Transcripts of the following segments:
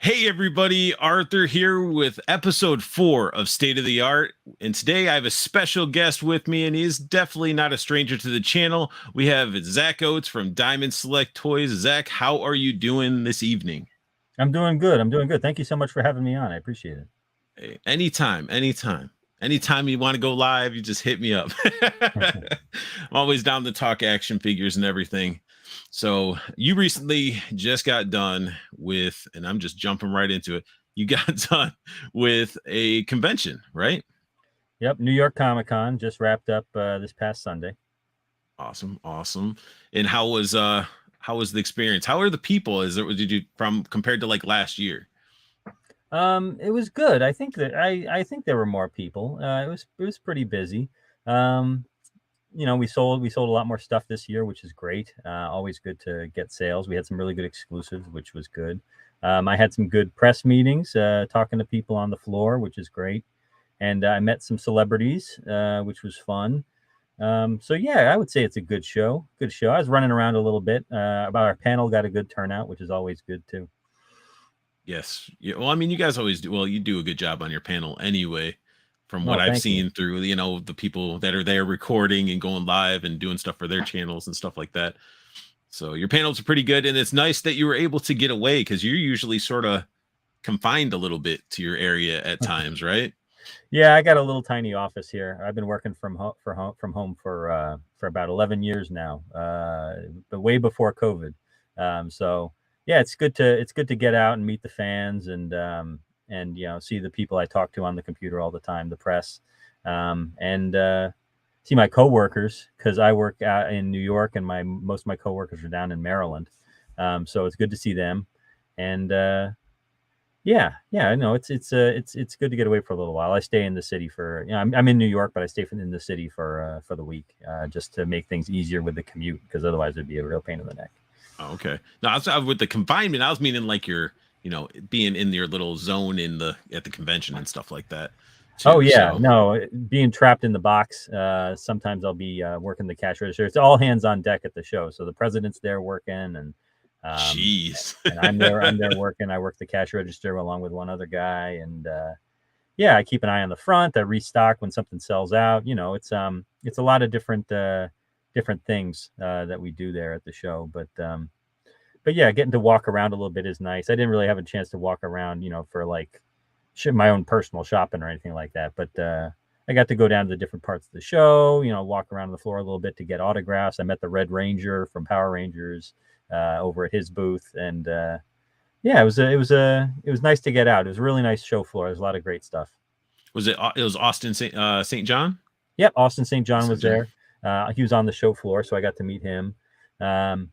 Hey everybody, Arthur here with episode 4 of State of the Art. And today I have a special guest with me, and he is definitely not a stranger to the channel. We have Zach Oates from Diamond Select Toys. Zach, how are you doing this evening? I'm doing good. I'm doing good. Thank you so much for having me on. I appreciate it. Hey, anytime. Anytime you want to go live, you just hit me up. I'm always down to talk action figures and everything. So you recently just got done with, and I'm just jumping right into it. You got done with a convention, right? Yep, New York Comic Con just wrapped up this past Sunday. Awesome. And how was the experience? How are the people? Did you from compared to like last year? It was good. I think there were more people. It was pretty busy. Um, we sold a lot more stuff this year, which is great. Always good to get sales. We had some really good exclusives, which was good. I had some good press meetings, talking to people on the floor, which is great. And I met some celebrities, which was fun. So yeah, I would say it's a good show. Good show. I was running around a little bit. About our panel got a good turnout, which is always good too. Yes. Yeah. Well, I mean, you guys always do. Well, you do a good job on your panel anyway, from what Oh, I've thank you. seen through, the people that are there recording and going live and doing stuff for their channels and stuff like that. So your panels are pretty good. And it's nice that you were able to get away because you're usually sort of confined a little bit to your area at times, right? Yeah, I got a little tiny office here. I've been working from home for about 11 years now, but way before COVID. So yeah, it's good to get out and meet the fans and see the people I talk to on the computer all the time, the press, and see my coworkers because I work out in New York and my most of my coworkers are down in Maryland. So it's good to see them, and yeah, no, it's good to get away for a little while. I stay in the city for, I'm in New York, but I stay in the city for the week, just to make things easier with the commute because otherwise it'd be a real pain in the neck. Oh, okay. No, with the confinement, I was meaning like being in your little zone at the convention and stuff like that Oh too. yeah, So, no, being trapped in the box. Sometimes I'll be working the cash register. It's all hands on deck at the show. So the president's there working, um, jeez. and I'm there working. I work the cash register along with one other guy, and yeah, I keep an eye on the front. I restock when something sells out. It's a lot of different things that we do there at the show. But yeah, getting to walk around a little bit is nice. I didn't really have a chance to walk around, for like my own personal shopping or anything like that. But I got to go down to the different parts of the show. Walk around the floor a little bit to get autographs. I met the Red Ranger from Power Rangers over at his booth, and yeah, it was nice to get out. It was a really nice show floor. There's a lot of great stuff. It was Austin St. John? Yep, Austin St. John St. was John. there. He was on the show floor, so I got to meet him. And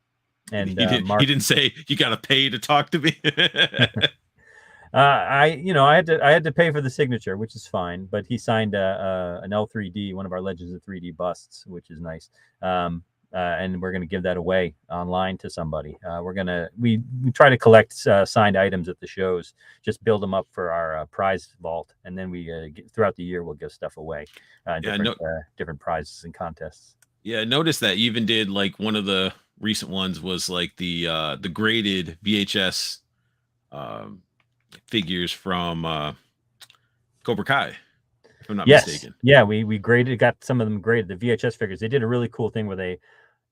He Mark, didn't say you got to pay to talk to me. I had to pay for the signature, which is fine. But he signed an L3D, one of our Legends of 3D busts, which is nice. And we're gonna give that away online to somebody. We try to collect signed items at the shows, just build them up for our prize vault, and then throughout the year we'll give stuff away, Yeah, no, different prizes and contests. yeah. Notice that you even did like one of the recent ones was like the graded VHS um, figures from Cobra Kai, if I'm not Yes, mistaken. yeah, we got some of them graded. The VHS figures. They did a really cool thing where they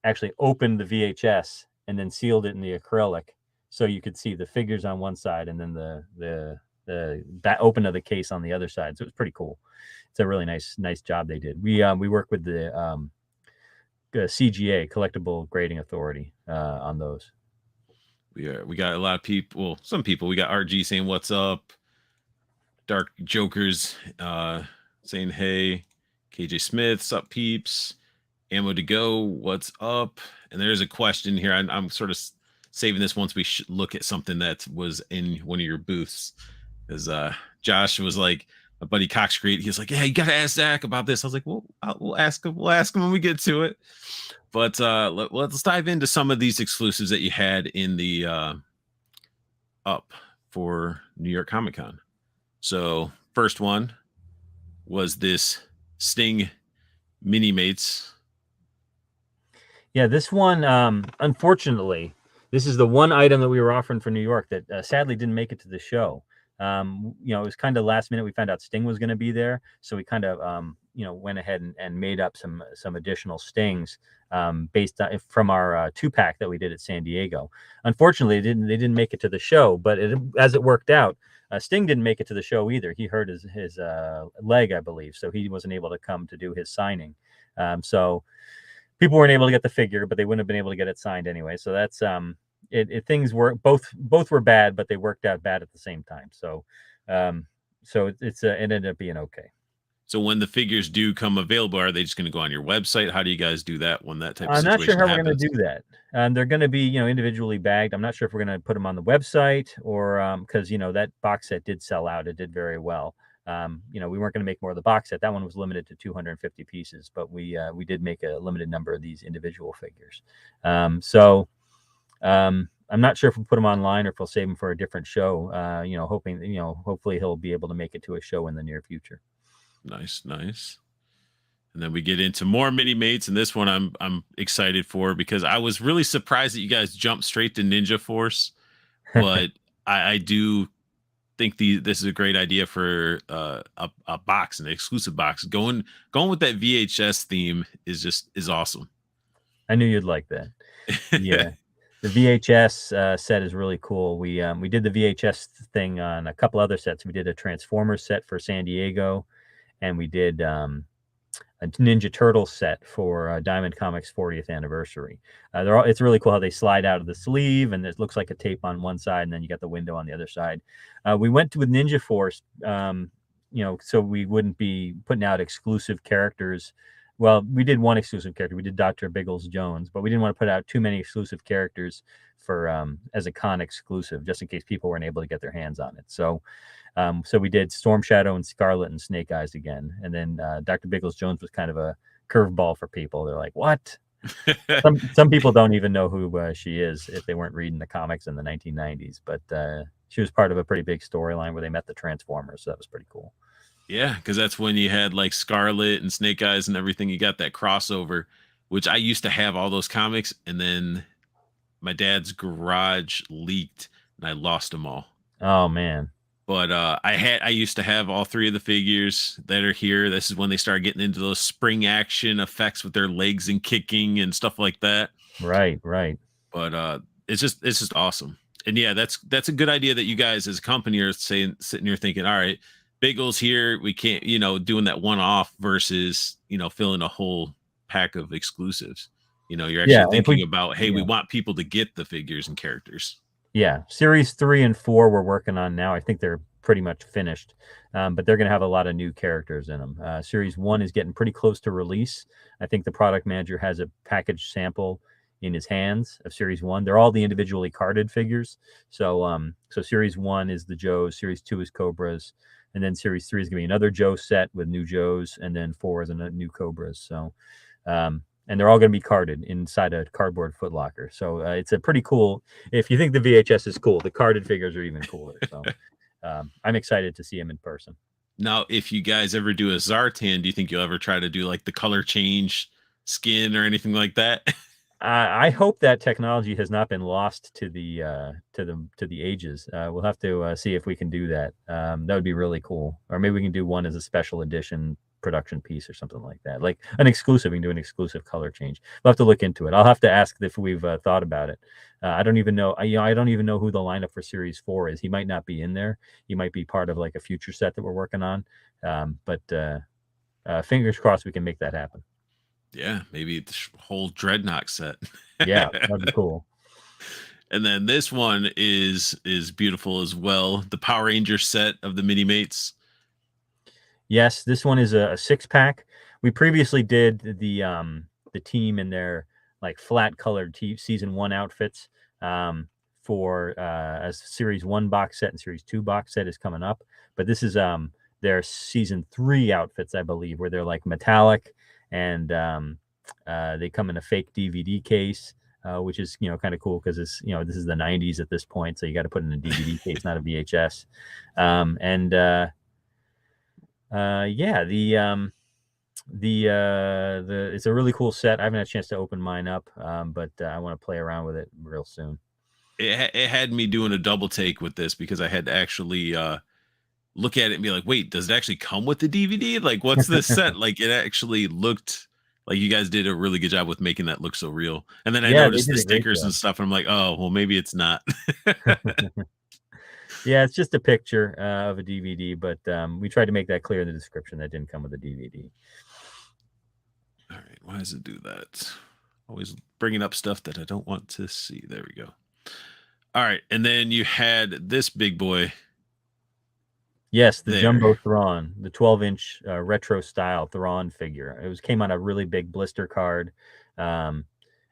actually opened the VHS and then sealed it in the acrylic, so you could see the figures on one side and then the that open of the case on the other side. So it was pretty cool. It's a really nice job they did. We work with the CGA, Collectible Grading Authority, on those. We got a lot of people. Well, some people. We got RG saying what's up. Dark Jokers saying hey. KJ Smith, sup peeps. Ammo to go, what's up? And there's a question here. I'm sort of saving this once we look at something that was in one of your booths. Because Josh was like, my buddy Cox Creed, he was like, yeah, you gotta ask Zach about this. I was like, well, we'll ask him. We'll ask him when we get to it. But let's dive into some of these exclusives that you had in the up for New York Comic Con. So first one was this Sting Mini Mates. Yeah, this one, unfortunately, This is the one item that we were offering for New York that sadly didn't make it to the show. It was kind of last minute. We found out Sting was going to be there, so we kind of went ahead and made up some additional Stings based on, from our 2-pack that we did at San Diego. Unfortunately, they didn't make it to the show, but as it worked out, Sting didn't make it to the show either. He hurt his leg, I believe, so he wasn't able to come to do his signing. So people weren't able to get the figure, but they wouldn't have been able to get it signed anyway. So that's things were both were bad, but they worked out bad at the same time. So it ended up being okay. So when the figures do come available, are they just going to go on your website? How do you guys do that when that type of I'm not situation sure how happens? we're going to do that. They're going to be, individually bagged. I'm not sure if we're going to put them on the website or because that box set did sell out. It did very well. We weren't going to make more of the box set. That one was limited to 250 pieces, but we did make a limited number of these individual figures. I'm not sure if we'll put them online or if we'll save them for a different show. Hoping, hopefully he'll be able to make it to a show in the near future. Nice. And then we get into more mini mates, and this one I'm excited for because I was really surprised that you guys jumped straight to Ninja Force, but I do think this is a great idea for a box, an exclusive box. Going with that VHS theme is awesome. I knew you'd like that. Yeah. The VHS set is really cool. We did the VHS thing on a couple other sets. We did a Transformers set for San Diego, and we did a Ninja Turtle set for Diamond Comics 40th anniversary. It's really cool how they slide out of the sleeve, and it looks like a tape on one side, and then you got the window on the other side. We went with Ninja Force, so we wouldn't be putting out exclusive characters. Well, we did one exclusive character. We did Dr. Biggles Jones, but we didn't want to put out too many exclusive characters for as a con exclusive, just in case people weren't able to get their hands on it. So we did Storm Shadow and Scarlet and Snake Eyes again. And then Dr. Biggles Jones was kind of a curveball for people. They're like, what? some people don't even know who she is if they weren't reading the comics in the 1990s. But she was part of a pretty big storyline where they met the Transformers. So that was pretty cool. Yeah, because that's when you had like Scarlet and Snake Eyes and everything. You got that crossover, which I used to have all those comics, and then my dad's garage leaked and I lost them all. Oh man. But I used to have all 3 of the figures that are here. This is when they started getting into those spring action effects with their legs and kicking and stuff like that. Right. But it's just awesome. And yeah, that's a good idea that you guys as a company are sitting here thinking, all right, Biggles here, we can't, doing that one off versus, filling a whole pack of exclusives. You're actually thinking about, hey, we want people to get the figures and characters. Yeah, series 3 and 4 we're working on now. I think they're pretty much finished, but they're going to have a lot of new characters in them. Series 1 is getting pretty close to release. I think the product manager has a package sample in his hands of Series 1. They're all the individually carded figures. So Series 1 is the Joes, Series 2 is Cobras, and then Series 3 is going to be another Joe set with new Joes, and then 4 is a new Cobras. So and they're all going to be carded inside a cardboard footlocker. So it's a pretty cool. If you think the VHS is cool, the carded figures are even cooler. So I'm excited to see them in person. Now, if you guys ever do a Zartan, do you think you'll ever try to do like the color change skin or anything like that? I hope that technology has not been lost to the ages. We'll have to see if we can do that. That would be really cool. Or maybe we can do one as a special edition production piece or something like that, like an exclusive. We can do an exclusive color change. We'll have to look into it. I'll have to ask if we've thought about it. I don't even know. I don't even know who the lineup for Series 4 is. He might not be in there. He might be part of like a future set that we're working on. But fingers crossed we can make that happen. Yeah, maybe the whole Dreadnought set. Yeah, that'd be cool. And then this one is beautiful as well. The Power Ranger set of the mini mates. Yes, this one is a 6-pack. We previously did the team in their like flat colored season 1 outfits for as Series 1 box set, and Series 2 box set is coming up. But this is their season 3 outfits, I believe, where they're like metallic, and they come in a fake DVD case, which is kind of cool because it's this is the 90s at this point, so you got to put in a DVD case, not a VHS. It's a really cool set. I haven't had a chance to open mine up, but I want to play around with it real soon. it had me doing a double take with this because I had to actually look at it and be like, wait, does it actually come with the DVD? Like, what's this set? Like, it actually looked like you guys did a really good job with making that look so real. And then I Yeah, they noticed did the a great stickers job. and stuff, and I'm like, oh, well, maybe it's not. Yeah, it's just a picture of a DVD, but we tried to make that clear in the description that didn't come with a DVD. All right, why does it do that? Always bringing up stuff that I don't want to see. There we go. All right, and then you had this big boy. Yes, the There. Jumbo Thrawn, the 12-inch retro style Thrawn figure. It came on a really big blister card. And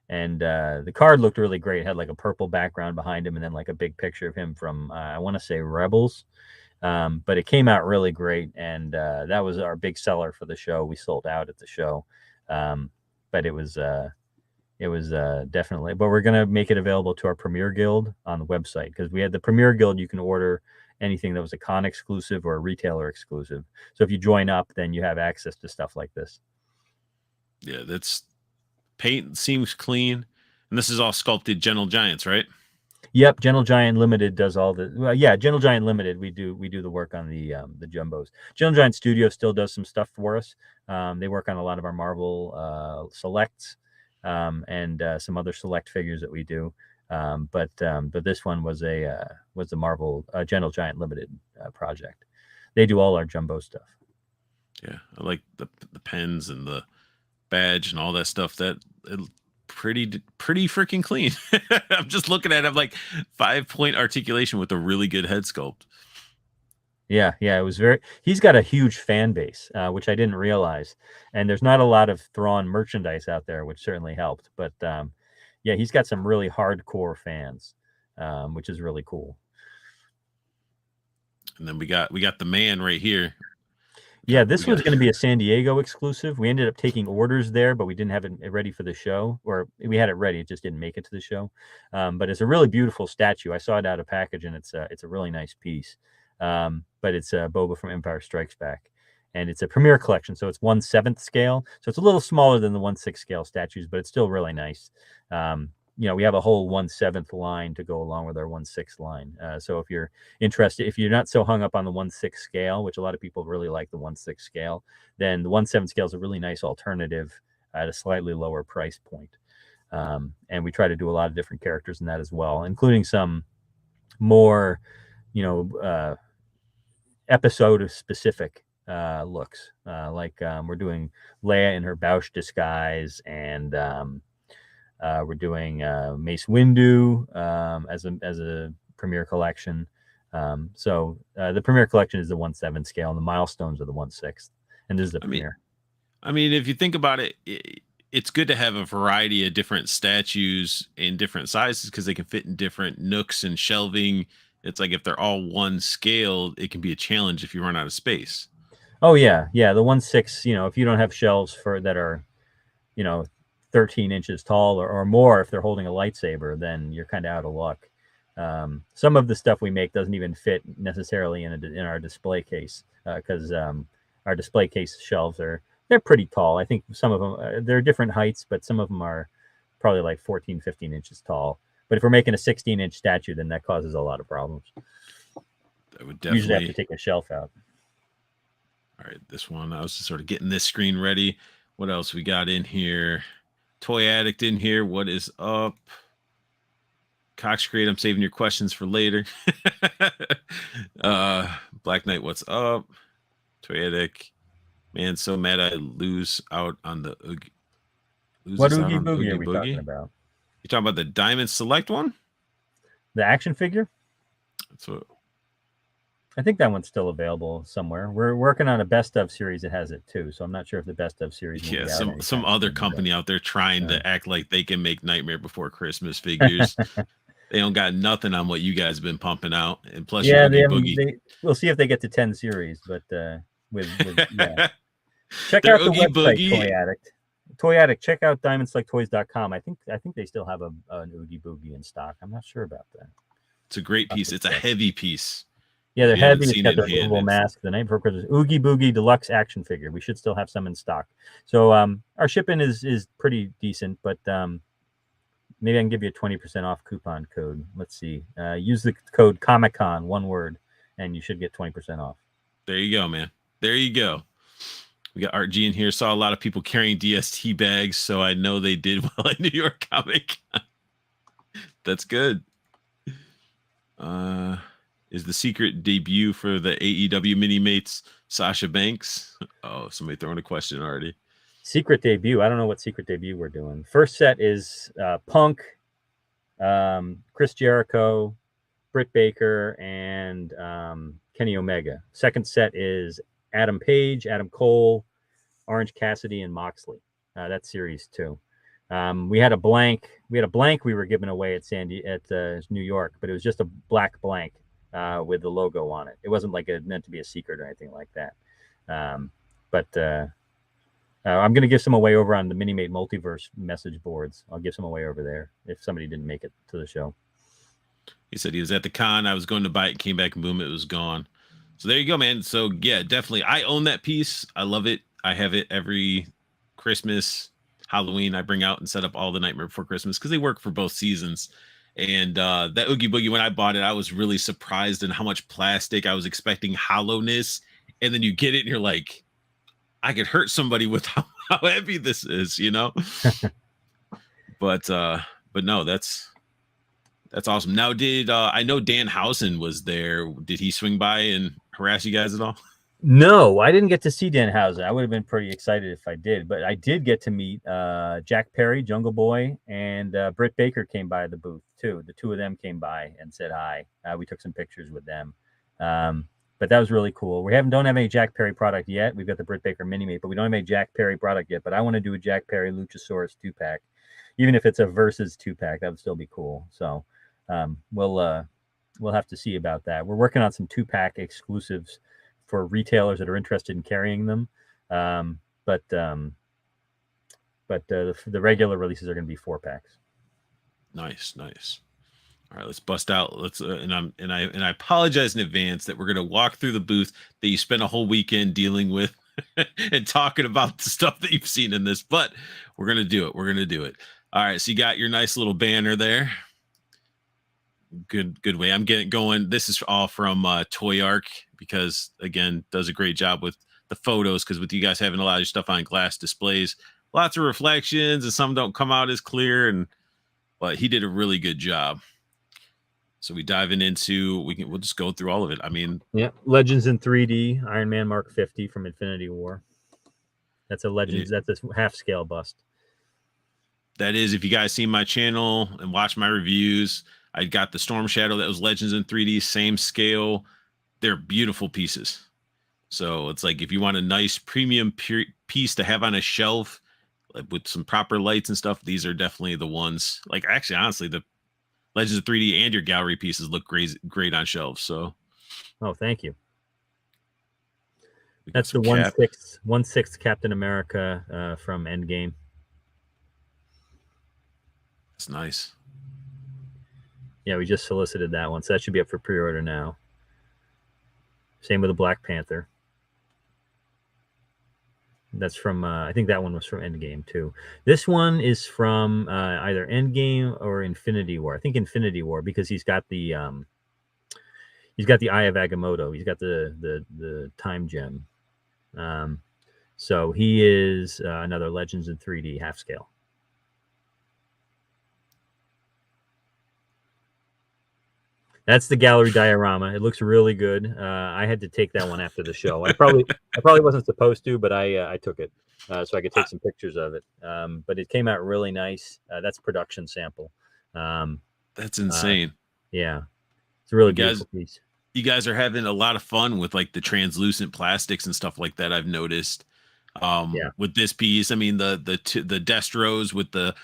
the card looked really great. It had like a purple background behind him and then like a big picture of him from, I want to say Rebels. But it came out really great. And that was our big seller for the show. We sold out at the show. But it was definitely, but we're going to make it available to our Premier Guild on the website, because we had the Premier Guild. You can order anything that was a con exclusive or a retailer exclusive. So if you join up, then you have access to stuff like this. Yeah, that's paint seems clean. And this is all sculpted Gentle Giants, right? Yep, Gentle Giant Limited does all the, well, yeah, Gentle Giant Limited, we do the work on the jumbos. Gentle Giant Studio still does some stuff for us. They work on a lot of our Marvel selects and some other select figures that we do. But this one was the Marvel Gentle Giant Limited project. They do all our jumbo stuff. Yeah, I like the pens and the badge and all that stuff. That pretty freaking clean. I'm just looking at it. I'm like 5-point articulation with a really good head sculpt. Yeah, it was very. He's got a huge fan base, which I didn't realize. And there's not a lot of Thrawn merchandise out there, which certainly helped. But yeah, he's got some really hardcore fans, which is really cool. And then we got the man right here. Yeah, this was going to be a San Diego exclusive. We ended up taking orders there, but we didn't have it ready for the show, or we had it ready. It just didn't make it to the show. But it's a really beautiful statue. I saw it out of package, and it's a really nice piece. But it's Boba from Empire Strikes Back, and it's a Premier collection, so it's 1/7 scale. So it's a little smaller than the 1/6 scale statues, but it's still really nice. We have a whole 1/7 line to go along with our 1/6 line. So if you're interested, if you're not so hung up on the 1/6 scale, which a lot of people really like the 1/6 scale, then the 1/7 scale is a really nice alternative at a slightly lower price point. And we try to do a lot of different characters in that as well, including some more, episode specific looks. Like we're doing Leia in her Bausch disguise, and we're doing Mace Windu as a Premier collection. So the Premier collection is the 1/7 scale, and the milestones are the 1/6, and this is the Premier. I mean, if you think about it, it's good to have a variety of different statues in different sizes because they can fit in different nooks and shelving. It's like if they're all one scale, it can be a challenge if you run out of space. Oh yeah, the 1/6. If you don't have shelves that are, 13 inches tall or more, if they're holding a lightsaber, then you're kind of out of luck. Some of the stuff we make doesn't even fit necessarily in our display case, because our display case shelves they're pretty tall. I think some of them they're different heights, but some of them are probably like 14, 15 inches tall. But if we're making a 16-inch statue, then that causes a lot of problems. That would definitely usually have to take a shelf out. All right, this one, I was just sort of getting this screen ready. What else we got in here? Toy Addict in here. What is up? Cox Create, I'm saving your questions for later. Black Knight, what's up? Toy Addict. Man, so mad I lose out on the Oogie. What Oogie Boogie are we talking about? You talking about the Diamond Select one? The action figure? That's what. I think that one's still available somewhere. We're working on a best of series that has it too, so I'm not sure if the best of series. Yeah, some other company out there trying to act like they can make Nightmare Before Christmas figures. They don't got nothing on what you guys have been pumping out, and plus, yeah, we'll see if they get to 10 series, but with yeah. Check out the website, Boogie. Toy Addict. Check out diamondselecttoys.com. I think they still have an Oogie Boogie in stock. I'm not sure about that. It's a great piece. It's a heavy piece. Yeah, they're heavy. It's got the little mask. The Night Before Christmas Oogie Boogie Deluxe action figure. We should still have some in stock. So our shipping is pretty decent, but maybe I can give you a 20% off coupon code. Let's see. Use the code Comic-Con, one word, and you should get 20% off. There you go, man. There you go. We got Art G in here. Saw a lot of people carrying DST bags, so I know they did well at New York Comic. That's good. Is the secret debut for the AEW mini mates Sasha Banks? Oh, somebody throwing a question already. Secret debut. I don't know what secret debut we're doing. First set is Punk, Chris Jericho, Britt Baker, and Kenny Omega. Second set is Adam Page, Adam Cole, Orange Cassidy, and Moxley. That's series 2. We had a blank. We were giving away at New York, but it was just a black blank with the logo on it. It wasn't like it meant to be a secret or anything like that. But I'm going to give some away over on the Minimate Multiverse message boards. I'll give some away over there if somebody didn't make it to the show. He said he was at the con. I was going to buy it, came back, and boom, it was gone. So there you go, man. So yeah, definitely. I own that piece. I love it. I have it every Christmas, Halloween. I bring out and set up all the Nightmare Before Christmas because they work for both seasons. And that Oogie Boogie, when I bought it, I was really surprised in how much plastic. I was expecting hollowness. And then you get it and you're like, I could hurt somebody with how heavy this is, you know? But no, that's awesome. Now, did I know Danhausen was there? Did he swing by and harass you guys at all? No, I didn't get to see Danhausen. I would have been pretty excited if I did, but I did get to meet Jack Perry, Jungle Boy, and Britt Baker came by the booth too. The two of them came by and said hi. We took some pictures with them. But that was really cool. We don't have any Jack Perry product yet. We've got the Britt Baker Mini-Mate, but we don't have any Jack Perry product yet. But I want to do a Jack Perry Luchasaurus 2-pack. Even if it's a versus 2-pack, that would still be cool. So we'll have to see about that. We're working on some 2-pack exclusives for retailers that are interested in carrying them. But the regular releases are going to be 4-packs. Nice. All right, let's bust out. Let's and I apologize in advance that we're going to walk through the booth that you spent a whole weekend dealing with and talking about the stuff that you've seen in this, but we're going to do it. All right, so you got your nice little banner there. Good way. I'm getting going. This is all from Toy Arc because again, does a great job with the photos because with you guys having a lot of your stuff on glass displays, lots of reflections and some don't come out as clear but he did a really good job. So we diving into we'll just go through all of it. I mean, yeah, Legends in 3D, Iron Man Mark 50 from Infinity War. That's a Legends. That's a half scale bust. That is, if you guys see my channel and watch my reviews, I got the Storm Shadow that was Legends in 3D, same scale. They're beautiful pieces. So it's like if you want a nice premium piece to have on a shelf like with some proper lights and stuff, these are definitely the ones. Like actually, honestly, the Legends of 3D and your gallery pieces look great on shelves. So, oh, thank you. That's the 1/6 Captain America from Endgame. That's nice. Yeah, we just solicited that one, so that should be up for pre-order now. Same with the Black Panther. That's from, I think that one was from Endgame too. This one is from either Endgame or Infinity War. I think Infinity War because he's got the Eye of Agamotto. He's got the time gem. So he is another Legends in 3D half scale. That's the gallery diorama. It looks really good. I had to take that one after the show. I probably wasn't supposed to, but I took it so I could take some pictures of it. But it came out really nice. That's production sample. That's insane. Yeah, it's a really beautiful piece. You guys are having a lot of fun with like the translucent plastics and stuff like that. I've noticed. With this piece, I mean the Destros with the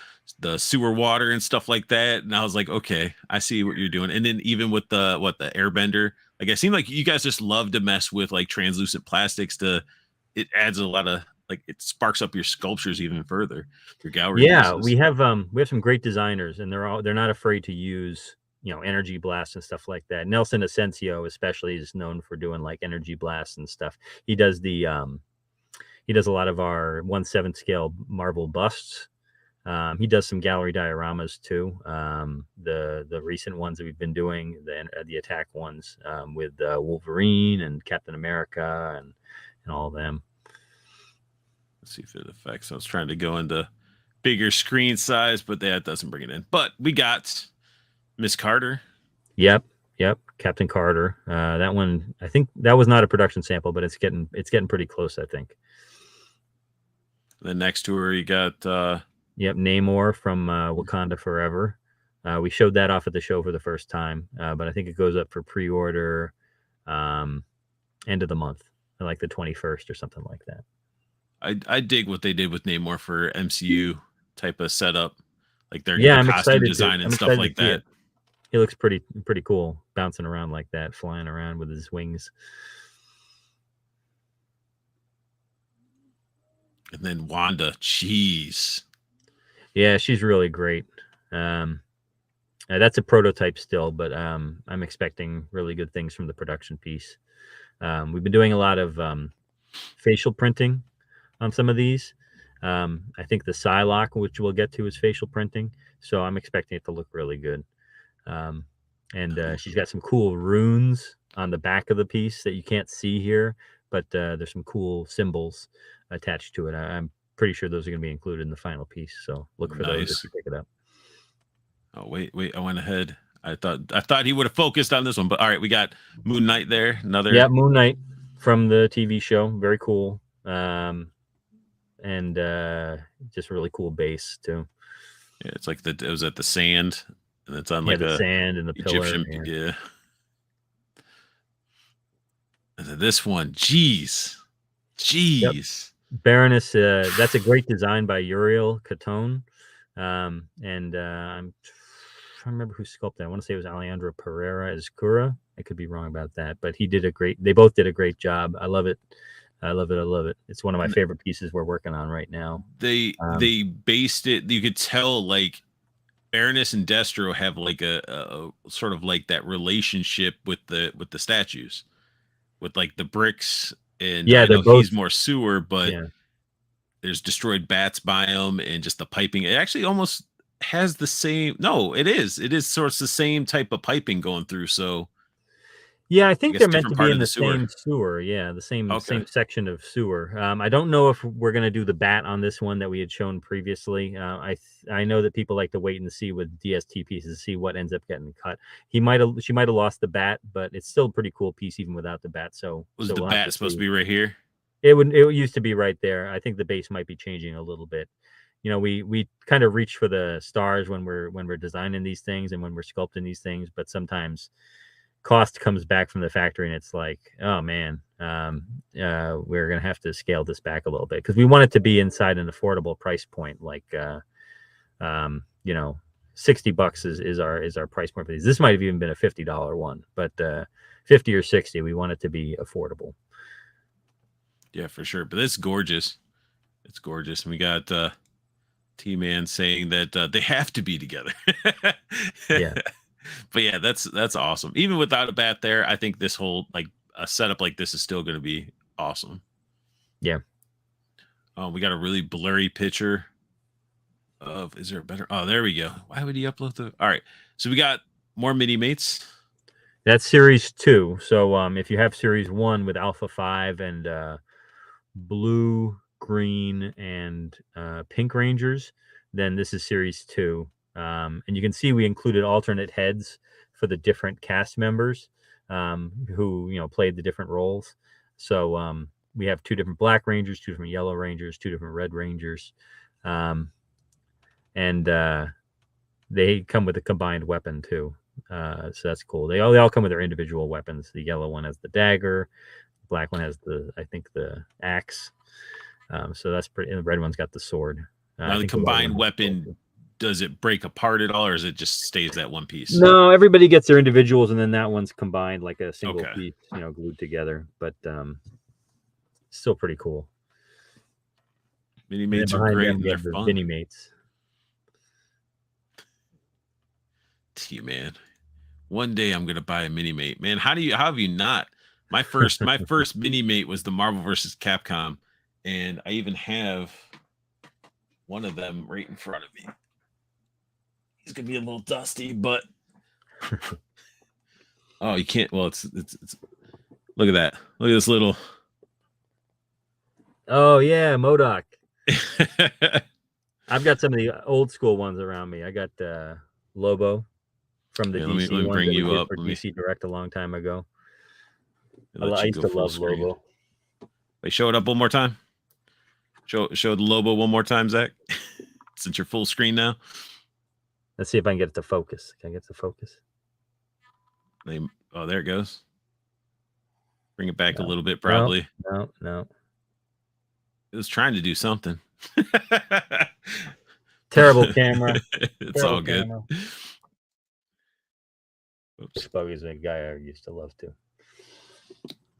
sewer water and stuff like that, and I was like, okay, I see what you're doing. And then even with the Airbender, like I seem like you guys just love to mess with like translucent plastics. It adds a lot of like it sparks up your sculptures even further. Your gallery. Yeah, pieces. we have some great designers, and they're not afraid to use energy blasts and stuff like that. Nelson Asensio especially is known for doing like energy blasts and stuff. He does a lot of our 1/7 scale Marvel busts. He does some gallery dioramas too. The recent ones that we've been doing, the attack ones, with Wolverine and Captain America and all of them. Let's see if it affects. I was trying to go into bigger screen size, but that doesn't bring it in. But we got Miss Carter. Yep. Captain Carter. That one, I think that was not a production sample, but it's getting pretty close, I think. The next to her, you got Namor from Wakanda Forever. We showed that off at the show for the first time, but I think it goes up for pre-order end of the month, like the 21st or something like that. I dig what they did with Namor for MCU type of setup, like their I'm costume design and stuff like that. He looks pretty cool, bouncing around like that, flying around with his wings. And then Wanda, jeez. Yeah, she's really great. That's a prototype still, but I'm expecting really good things from the production piece. We've been doing a lot of facial printing on some of these. I think the Psylocke, which we'll get to, is facial printing, so I'm expecting it to look really good. She's got some cool runes on the back of the piece that you can't see here, but there's some cool symbols attached to it. I'm pretty sure those are going to be included in the final piece, so look for those if you pick it up. Oh, wait, I went ahead. I thought he would have focused on this one, but all right, we got Moon Knight there. Another Moon Knight from the TV show, very cool. Just really cool base too. Yeah, it's like it was at the sand, and it's on like the sand and the Egyptian pillar. Yeah. And then this one, jeez. Yep. Baroness, that's a great design by Uriel Catone. I'm trying to remember who sculpted that. I want to say it was Alejandro Pereira Escura. I could be wrong about that, but they both did a great job. I love it. It's one of my favorite pieces we're working on right now. They based it, you could tell, like Baroness and Destro have like a sort of like that relationship with the statues, with like the bricks, and I know he's more sewer, but there's destroyed bats biome and just the piping. It actually almost has the same. No, it is sort of the same type of piping going through. So yeah, I think they're meant to be in the same sewer. Yeah, the same section of sewer. I don't know if we're going to do the bat on this one that we had shown previously. I know that people like to wait and see with DST pieces to see what ends up getting cut. She might have lost the bat, but it's still a pretty cool piece even without the bat. So the bat supposed to be right here? It used to be right there. I think the base might be changing a little bit. You know, we kind of reach for the stars when we're designing these things and when we're sculpting these things, but sometimes cost comes back from the factory and it's like, oh man, we're gonna have to scale this back a little bit because we want it to be inside an affordable price point, like $60 is our price point for these. This might have even been a $50 one, but 50 or 60, we want it to be affordable. Yeah, for sure. But it's gorgeous. It's gorgeous. And we got T-Man saying that they have to be together. Yeah. But yeah, that's awesome. Even without a bat there, I think this whole like a setup like this is still going to be awesome. Yeah. We got a really blurry picture of. Is there a better? Oh, there we go. Why would he upload the? All right. So we got more mini mates. That's series 2. So if you have series 1 with Alpha 5 and blue, green, and pink Rangers, then this is series 2. And you can see we included alternate heads for the different cast members who played the different roles. So we have 2 different Black Rangers, 2 different Yellow Rangers, 2 different Red Rangers, and they come with a combined weapon too. So that's cool. They all come with their individual weapons. The yellow one has the dagger, the black one has the axe. So that's pretty. And the red one's got the sword. Now the combined weapon, does it break apart at all, or is it just stays that one piece? No, everybody gets their individuals, and then that one's combined like a single piece, glued together. But still pretty cool. Mini mates are great. And they're fun. Mini mates. T-Man, one day I'm gonna buy a mini mate, man. How have you not? My first mini mate was the Marvel vs. Capcom, and I even have one of them right in front of me. He's gonna be a little dusty, but oh, you can't. Well, it's look at that. Look at this little. Oh yeah, Modoc. I've got some of the old school ones around me. I got Lobo from the Yeah, DC let me ones bring that we you did up. for Let me DC Direct a long time ago. let I you used go to full love screen. Lobo. Wait, show it up one more time. Show the Lobo one more time, Zach. Since you're full screen now. Let's see if I can get it to focus. Can I get it to focus? Oh, there it goes. Bring it back a little bit, probably. No. It was trying to do something. Terrible camera. It's all good. Camera. Oops. Buggy's a guy I used to love too.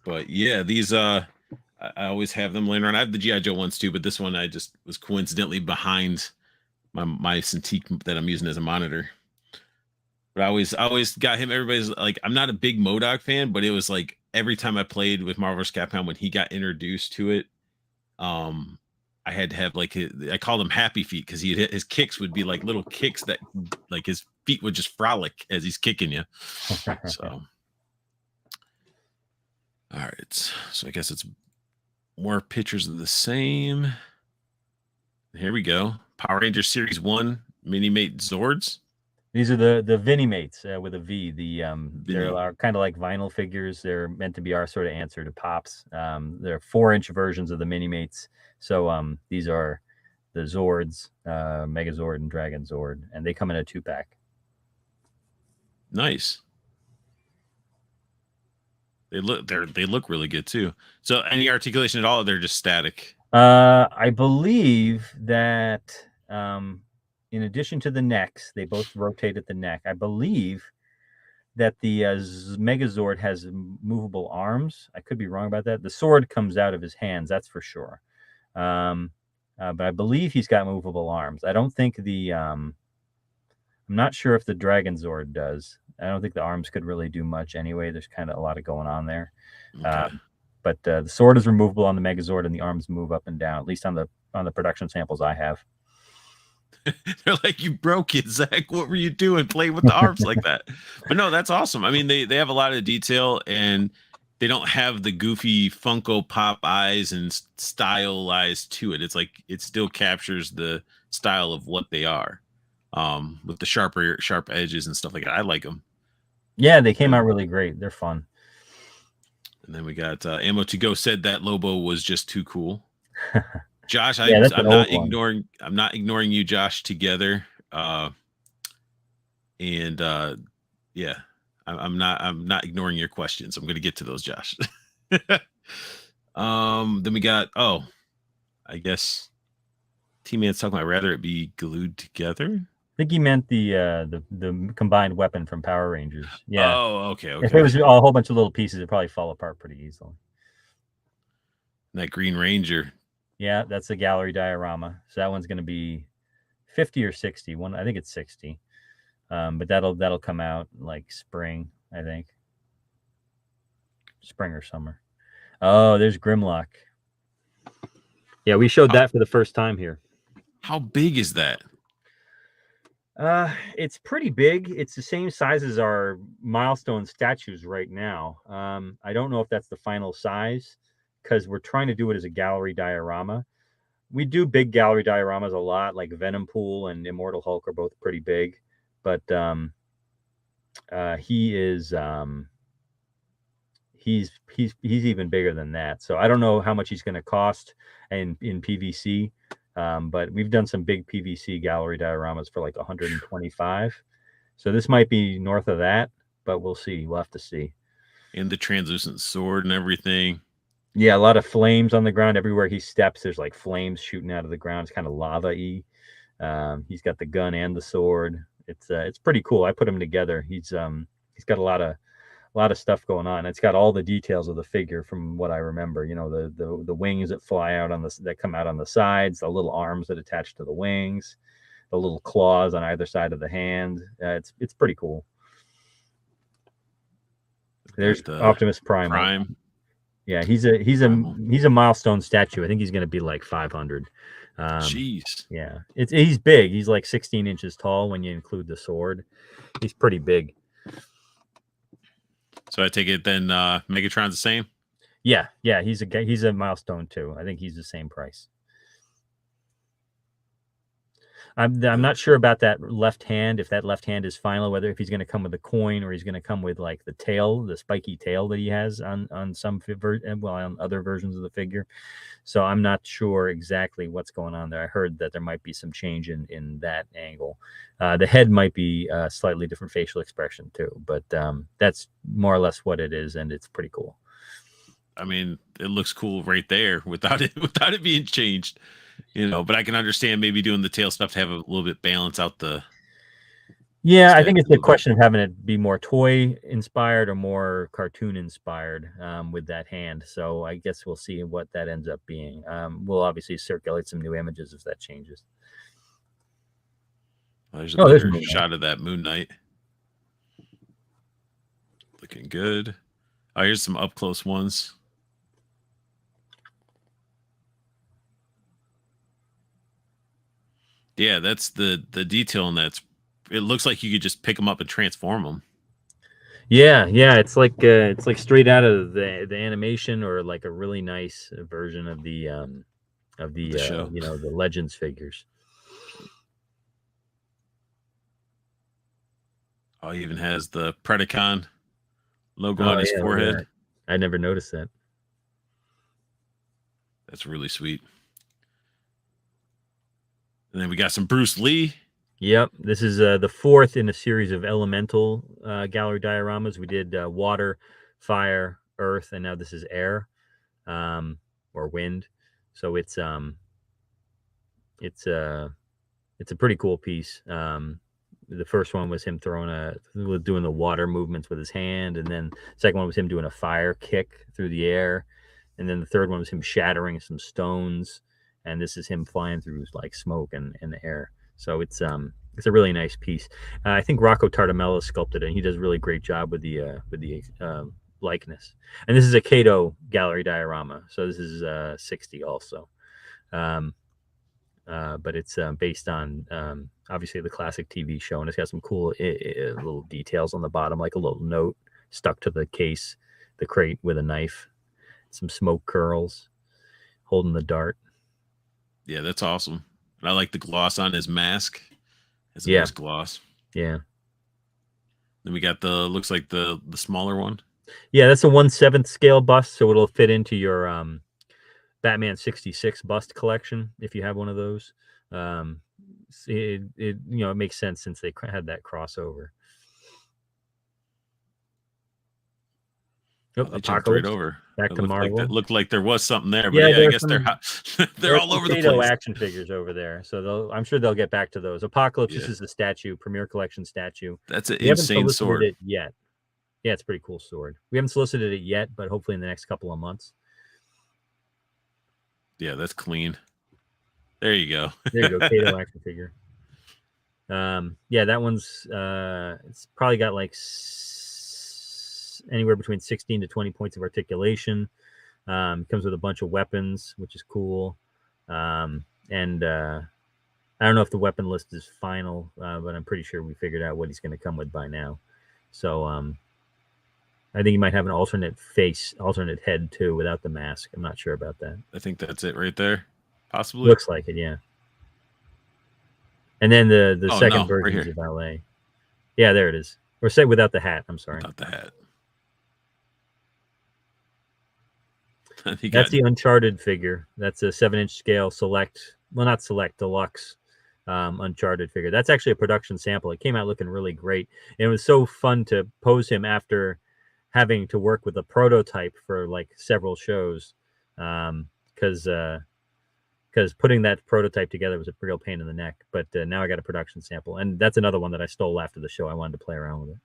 But yeah, these I always have them laying around. I have the G.I. Joe ones too, but this one I just was coincidentally behind my Cintiq that I'm using as a monitor. But I always got him. Everybody's like, I'm not a big MODOK fan, but it was like every time I played with Marvel vs. Capcom when he got introduced to it, I had to have like I called him Happy Feet because his kicks would be like little kicks that like his feet would just frolic as he's kicking you. So, all right. So I guess it's more pictures of the same. Here we go. Power Rangers Series 1 Mini-Mate Zords. These are the Vinimates with a V. They're kind of like vinyl figures. They're meant to be our sort of answer to Pops. They're 4-inch versions of the Mini-Mates. So these are the Zords, Megazord and Dragon Zord, and they come in a 2-pack. Nice. They look really good too. So any articulation at all? Or they're just static. I believe that in addition to the necks, they both rotate at the neck. I believe that the Megazord has movable arms. I could be wrong about that. The sword comes out of his hands, that's for sure. But I believe he's got movable arms. I don't think I'm not sure if the Dragon Zord does. I don't think the arms could really do much anyway. There's kind of a lot of going on there. Okay. But the sword is removable on the Megazord, and the arms move up and down. At least on the production samples I have. They're like, you broke it, Zach. What were you doing playing with the arms like that? But no, that's awesome. I mean, they have a lot of detail, and they don't have the goofy Funko Pop eyes and stylized to it. It's like it still captures the style of what they are, with the sharp edges and stuff like that. I like them. Yeah, they came out really great. They're fun. And then we got Ammo to Go said that Lobo was just too could. Josh, yeah, I'm not ignoring you, Josh, together. Yeah, I'm not ignoring your questions. I'm going to get to those, Josh. Then we got, I guess T-Man's talking about rather it be glued together. I think he meant the combined weapon from Power Rangers. Yeah. Oh, okay. If it was a whole bunch of little pieces, it'd probably fall apart pretty easily. That Green Ranger. Yeah, that's a gallery diorama. So that one's going to be 50 or 60. I think it's 60. But that'll come out like spring, I think. Spring or summer. Oh, there's Grimlock. Yeah, we showed that for the first time here. How big is that? It's pretty big. It's the same size as our milestone statues right now. I don't know if that's the final size because we're trying to do it as a gallery diorama. We do big gallery dioramas a lot, like Venom Pool and Immortal Hulk are both pretty big, but he's even bigger than that. So I don't know how much he's going to cost in PVC. But we've done some big PVC gallery dioramas for like 125. So this might be north of that, but we'll see. We'll have to see. And the translucent sword and everything. Yeah, a lot of flames on the ground. Everywhere he steps, there's like flames shooting out of the ground. It's kind of lava-y. He's got the gun and the sword. It's pretty cool. I put him together. He's got a lot of stuff going on. It's got all the details of the figure from what I remember. You know, the wings that fly out that come out on the sides, the little arms that attach to the wings, the little claws on either side of the hand. It's pretty cool. There's Optimus Prime. Yeah, he's a milestone statue. I think he's going to be like 500. Jeez. Yeah, he's big. He's like 16 inches tall when you include the sword. He's pretty big. So I take it then Megatron's the same? Yeah, he's a milestone too. I think he's the same price. I'm not sure about that left hand, if that left hand is final, whether if he's going to come with a coin or he's going to come with like the tail, the spiky tail that he has on some on other versions of the figure. So I'm not sure exactly what's going on there. I heard that there might be some change in that angle. The head might be a slightly different facial expression too, but that's more or less what it is, and it's pretty cool. I mean, it looks cool right there without it being changed. But I can understand maybe doing the tail stuff to have a little bit balance out the. Yeah, I think it's a question of having it be more toy inspired or more cartoon inspired with that hand. So I guess we'll see what that ends up being. We'll obviously circulate some new images if that changes. Well, there's a better shot of that Moon Knight. Looking good. Oh, here's some up close ones. Yeah, that's the detail in that. It looks like you could just pick them up and transform them. Yeah, it's like straight out of the animation, or like a really nice version of the show. The Legends figures. Oh, he even has the Predacon logo on his forehead. Yeah. I never noticed that. That's really sweet. And then we got some Bruce Lee. Yep, this is the fourth in a series of elemental gallery dioramas. We did water, fire, earth, and now this is air, or wind. So it's a pretty cool piece. The first one was him doing the water movements with his hand, and then the second one was him doing a fire kick through the air, and then the third one was him shattering some stones, and this is him flying through like smoke and the air. So it's a really nice piece. I think Rocco Tartamella sculpted it, and he does a really great job with the likeness. And this is a Kato gallery diorama, so this is 60 also. But it's based on obviously the classic TV show, and it's got some cool little details on the bottom, like a little note stuck to the case, the crate with a knife, some smoke curls, holding the dart. Yeah, that's awesome. And I like the gloss on his mask. It's a nice gloss. Yeah. Then we got looks like the smaller one. Yeah, that's a 1/7 scale bust, so it'll fit into your Batman 66 bust collection if you have one of those. It makes sense since they had that crossover. Apocalypse. Right over. Back to Marvel. Looked like there was something there, but I guess they're all over the place. Action figures over there, so I'm sure they'll get back to those. Apocalypse. This is the statue, Premier Collection statue. That's an insane sword. It yet? Yeah, it's a pretty cool sword. We haven't solicited it yet, but hopefully in the next couple of months. Yeah, that's clean. There you go. There you go, Kato action figure. Yeah, that one's it's probably got like anywhere between 16 to 20 points of articulation. Comes with a bunch of weapons, which is cool. And I don't know if the weapon list is final, but I'm pretty sure we figured out what he's going to come with by now. So I think he might have an alternate head too, without the mask. I'm not sure about that. I think that's it right there. Possibly. Looks like it, yeah. And then the second version is a valet. Yeah, there it is. Or say without the hat. I'm sorry. Without the hat. That's the Uncharted figure. That's a 7-inch scale deluxe Uncharted figure. That's actually a production sample. It came out looking really great. And it was so fun to pose him after having to work with a prototype for like several shows, because putting that prototype together was a real pain in the neck. But now I got a production sample, and that's another one that I stole after the show. I wanted to play around with it.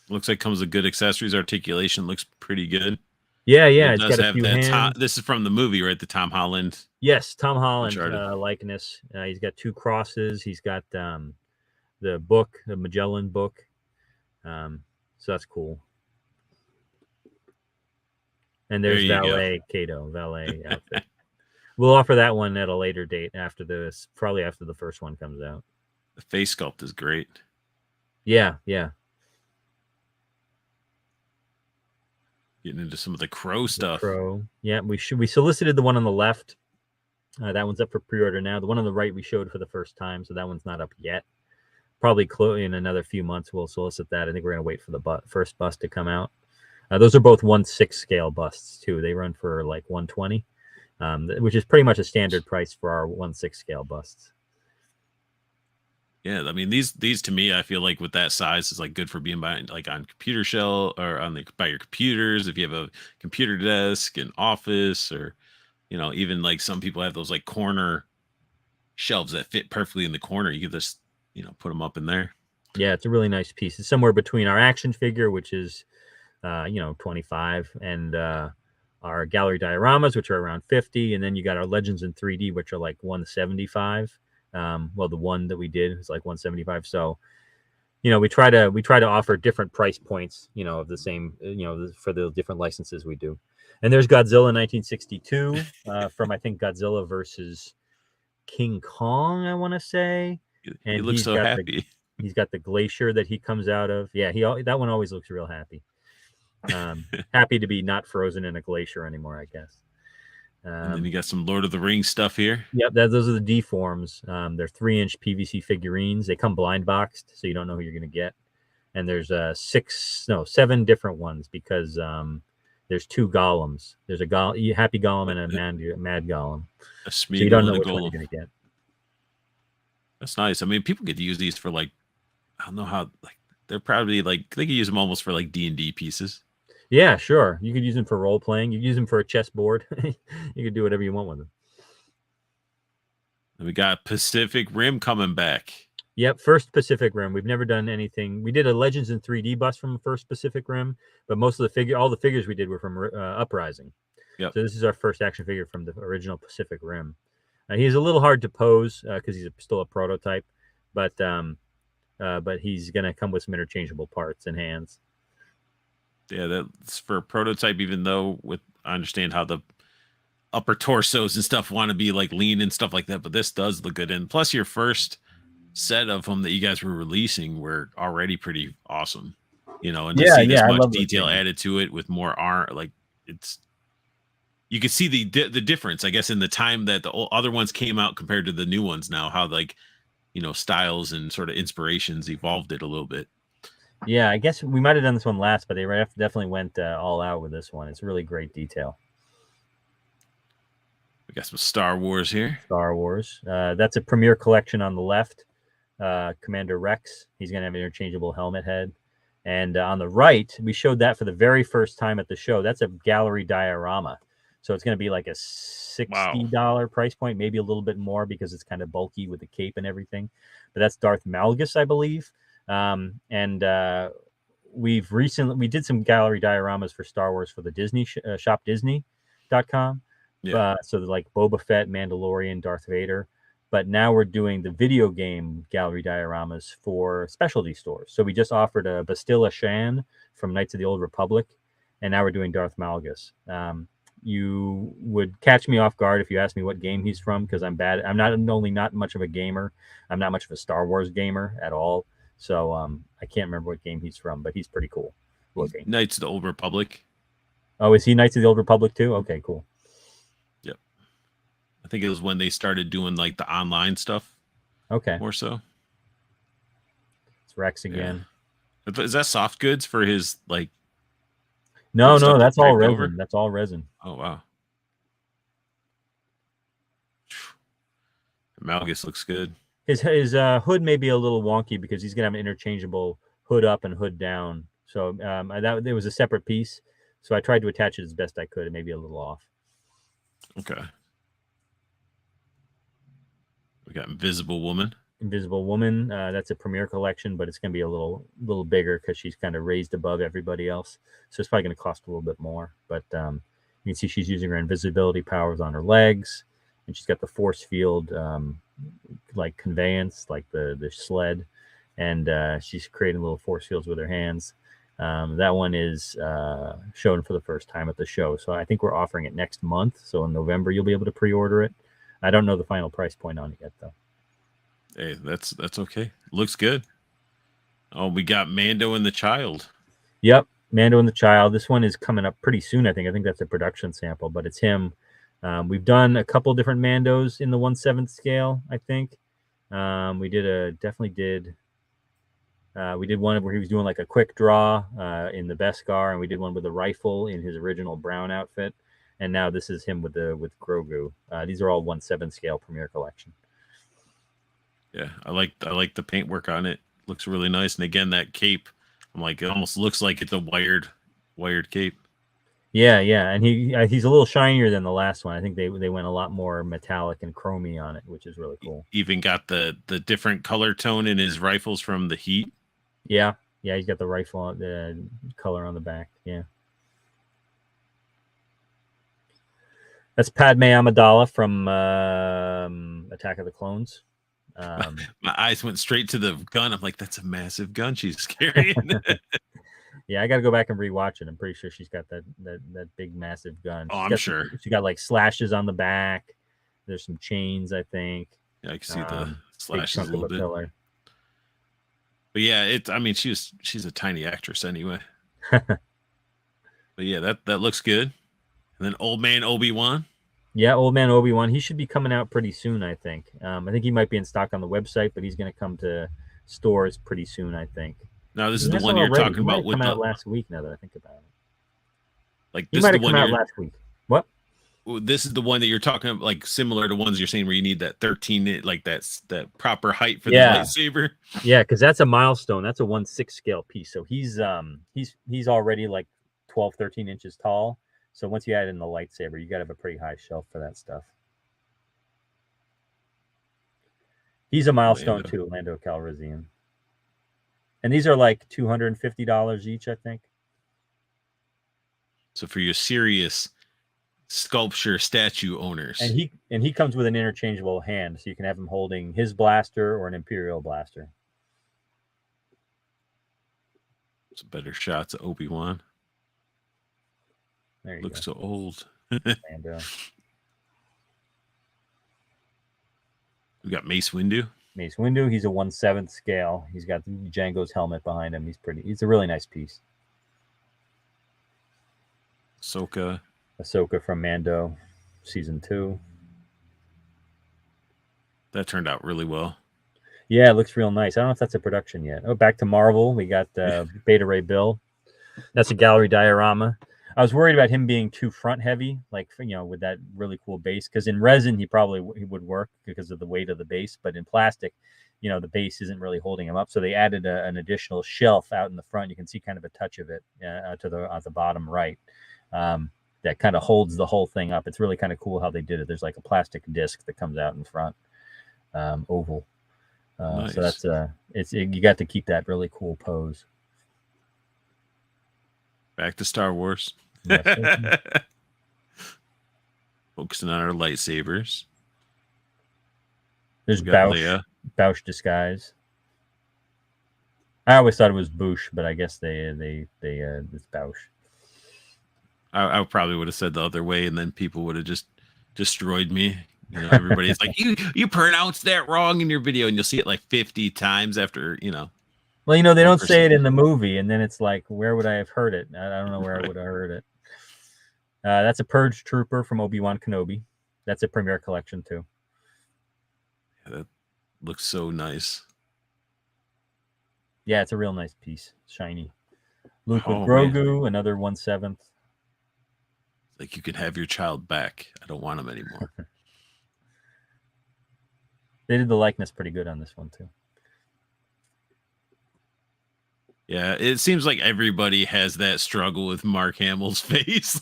Looks like comes with good accessories. Articulation looks pretty good. Yeah. It does have that. This is from the movie, right? The Tom Holland. Yes, Tom Holland likeness. He's got 2 crosses. He's got the book, the Magellan book. So that's cool. And there's Valet Kato, Valet outfit. We'll offer that one at a later date after this, probably after the first one comes out. The face sculpt is great. Yeah, yeah. Getting into some of the crow stuff. Crow. Yeah, we solicited the one on the left. That one's up for pre-order now. The one on the right we showed for the first time, so that one's not up yet. Probably in another few months we'll solicit that. I think we're gonna wait for the first bust to come out. Those are both 1/6 scale busts too. They run for like 120, which is pretty much a standard price for our 1/6 scale busts. Yeah, I mean these to me, I feel like with that size is like good for being by like on computer shell or on by your computers if you have a computer desk, an office, or even like some people have those like corner shelves that fit perfectly in the corner. You could just put them up in there. Yeah, it's a really nice piece. It's somewhere between our action figure, which is 25, and our gallery dioramas, which are around 50, and then you got our Legends in 3D, which are like 175. Well, the one that we did is like 175. So, we try to offer different price points, of the same, for the different licenses we do. And there's Godzilla 1962 from, I think, Godzilla versus King Kong, I want to say. He And looks so happy. He's got the glacier that he comes out of. Yeah, that one always looks real happy. Happy to be not frozen in a glacier anymore, I guess. And then you got some Lord of the Rings stuff here. Yep, those are the D-forms. They're 3-inch PVC figurines. They come blind boxed, so you don't know who you're going to get. And there's 7 different ones because there's 2 golems. There's a happy golem and a mad golem. So you don't know which one you're going to get. That's nice. I mean, people get to use these for like, I don't know how, like they're probably like they could use them almost for like D&D pieces. Yeah, sure. You could use them for role playing. You could use them for a chessboard. You could do whatever you want with them. And we got Pacific Rim coming back. Yep, first Pacific Rim. We've never done anything. We did a Legends in 3D bust from the first Pacific Rim, but most of all the figures we did were from Uprising. Yep. So this is our first action figure from the original Pacific Rim. He's a little hard to pose because he's still a prototype, but he's going to come with some interchangeable parts and hands. Yeah, that's for a prototype, even though I understand how the upper torsos and stuff want to be like lean and stuff like that, but this does look good. And plus your first set of them that you guys were releasing were already pretty awesome, and to see this much detail added to it with more art, like you can see the difference, I guess, in the time that the other ones came out compared to the new ones now, how like, styles and sort of inspirations evolved it a little bit. Yeah, I guess we might have done this one last, but they definitely went all out with this one. It's really great detail. We got some Star Wars here. Star Wars. That's a Premier Collection on the left. Commander Rex. He's going to have an interchangeable helmet head. And on the right, we showed that for the very first time at the show. That's a gallery diorama. So it's going to be like a $60 price point, maybe a little bit more because it's kind of bulky with the cape and everything. But that's Darth Malgus, I believe. We did some gallery dioramas for Star Wars for the Disney shopdisney.com. Yeah. So like Boba Fett, Mandalorian, Darth Vader. But now we're doing the video game gallery dioramas for specialty stores. So we just offered a Bastilla Shan from Knights of the Old Republic, and now we're doing Darth Malgus. You would catch me off guard if you asked me what game he's from, because I'm bad. I'm not much of a gamer. I'm not much of a Star Wars gamer at all. So I can't remember what game he's from, but he's pretty cool looking. Knights of the Old Republic. Oh, is he Knights of the Old Republic too? Okay, cool. Yep. I think it was when they started doing like the online stuff. Okay. More so. It's Rex again. Yeah. Is that soft goods for his like? No, that's all resin. Over? That's all resin. Oh wow. Malgus looks good. His hood may be a little wonky because he's gonna have an interchangeable hood up and hood down. So there was a separate piece. So I tried to attach it as best I could. It may be a little off. Okay. We got Invisible Woman. Invisible Woman. That's a Premier Collection, but it's going to be a little bigger because she's kind of raised above everybody else. So it's probably going to cost a little bit more. But you can see she's using her invisibility powers on her legs, and she's got the force field like conveyance, like the sled, and she's creating little force fields with her hands. That one is shown for the first time at the show. So I think we're offering it next month. So in November, you'll be able to pre-order it. I don't know the final price point on it yet, though. Hey, that's okay. Looks good. Oh, we got Mando and the Child. Yep, Mando and the Child. This one is coming up pretty soon, I think. I think that's a production sample, but it's him. We've done a couple different Mandos in the 1/7 scale, I think. We definitely did. We did one where he was doing like a quick draw in the Beskar, and we did one with a rifle in his original brown outfit. And now this is him with Grogu. These are all 1/7 scale Premiere Collection. Yeah, I like the paintwork on it. Looks really nice. And again, that cape, I'm like, it almost looks like it's a wired cape. Yeah, and he's a little shinier than the last one. I think they went a lot more metallic and chromy on it, which is really cool. Even got the different color tone in his rifles from the heat. Yeah, he's got the rifle, the color on the back. Yeah. That's Padme Amidala from Attack of the Clones. My eyes went straight to the gun. I'm like, that's a massive gun she's carrying. Yeah, I got to go back and rewatch it. I'm pretty sure she's got that big, massive gun. I'm sure. She got like slashes on the back. There's some chains, I think. Yeah, I can see the slashes a little bit. Pillar. But yeah, I mean, she's a tiny actress anyway. But yeah, that looks good. And then Old Man Obi-Wan. Yeah, Old Man Obi-Wan. He should be coming out pretty soon, I think. I think he might be in stock on the website, but he's going to come to stores pretty soon, I think. Now, this is the one you're talking about with out last week, now that I think about it. Like, this might have come out last week. What? This is the one that you're talking about, like similar to ones you're saying where you need that 13, like that proper height for the lightsaber. Yeah, because that's a milestone. That's a 1/6 scale piece. So he's already like 12, 13 inches tall. So once you add in the lightsaber, you got to have a pretty high shelf for that stuff. He's a milestone too, Lando Calrissian. And these are like $250 each, I think. So for your serious sculpture statue owners. And he comes with an interchangeable hand, so you can have him holding his blaster or an Imperial blaster. Some better shots of Obi-Wan. There you Looks go. so old. Lando. We got Mace Windu. Mace Windu, he's a 1/7 scale. He's got Django's helmet behind him. He's a really nice piece. Ahsoka from Mando season 2. That turned out really well. Yeah, it looks real nice. I don't know if that's a production yet. Oh, back to Marvel. We got Beta Ray Bill. That's a gallery diorama. I was worried about him being too front heavy, like, with that really cool base. Because in resin, he would work because of the weight of the base. But in plastic, the base isn't really holding him up. So they added an additional shelf out in the front. You can see kind of a touch of it at the bottom right. That kind of holds the whole thing up. It's really kind of cool how they did it. There's like a plastic disc that comes out in front, oval. Nice. So that's you got to keep that really cool pose. Back to Star Wars. Focusing on our lightsabers. There's Bouch disguise. I always thought it was Bouch, but I guess it's Bouch. I probably would have said the other way, and then people would have just destroyed me. Everybody's like, you pronounced that wrong in your video, and you'll see it like 50 times after, Well, they don't say it in the movie, and then it's like, where would I have heard it? I don't know where I would have heard it. That's a Purge Trooper from Obi-Wan Kenobi. That's a Premiere Collection too. Yeah, that looks so nice. Yeah, it's a real nice piece. Shiny. Luke with Grogu, man. Another 1/7. Like, you can have your child back. I don't want him anymore. They did the likeness pretty good on this one too. Yeah, it seems like everybody has that struggle with Mark Hamill's face.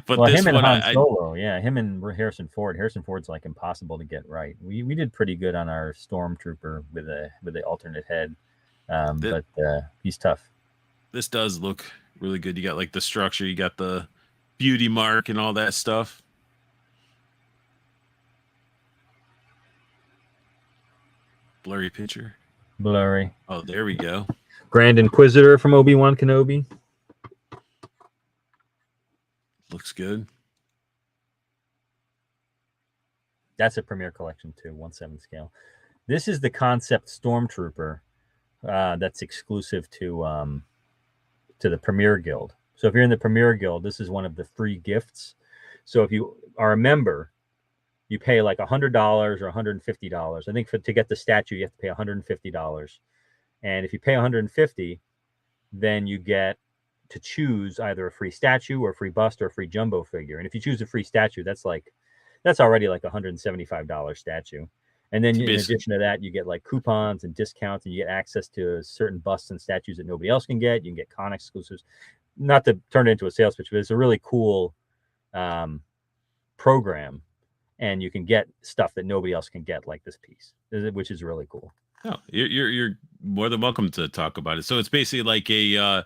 But this him and one, Han Solo, him and Harrison Ford. Harrison Ford's like impossible to get right. We did pretty good on our Stormtrooper with the alternate head, but he's tough. This does look really good. You got like the structure, you got the beauty mark and all that stuff. Blurry picture. Blurry. Oh, there we go. Grand Inquisitor from Obi-Wan Kenobi. Looks good. That's a Premier Collection too, 1/7 scale. This is the concept Stormtrooper that's exclusive to the Premier Guild. So if you're in the Premier Guild, this is one of the free gifts. So if you are a member, you pay like $100 or $150. I think to get the statue, you have to pay $150. And if you pay $150, then you get to choose either a free statue or a free bust or a free jumbo figure. And if you choose a free statue, that's already like a $175 statue. And then in addition to that, you get like coupons and discounts, and you get access to certain busts and statues that nobody else can get. You can get con exclusives. Not to turn it into a sales pitch, but it's a really cool program, and you can get stuff that nobody else can get, like this piece, which is really cool. Oh, you're more than welcome to talk about it. So it's basically like a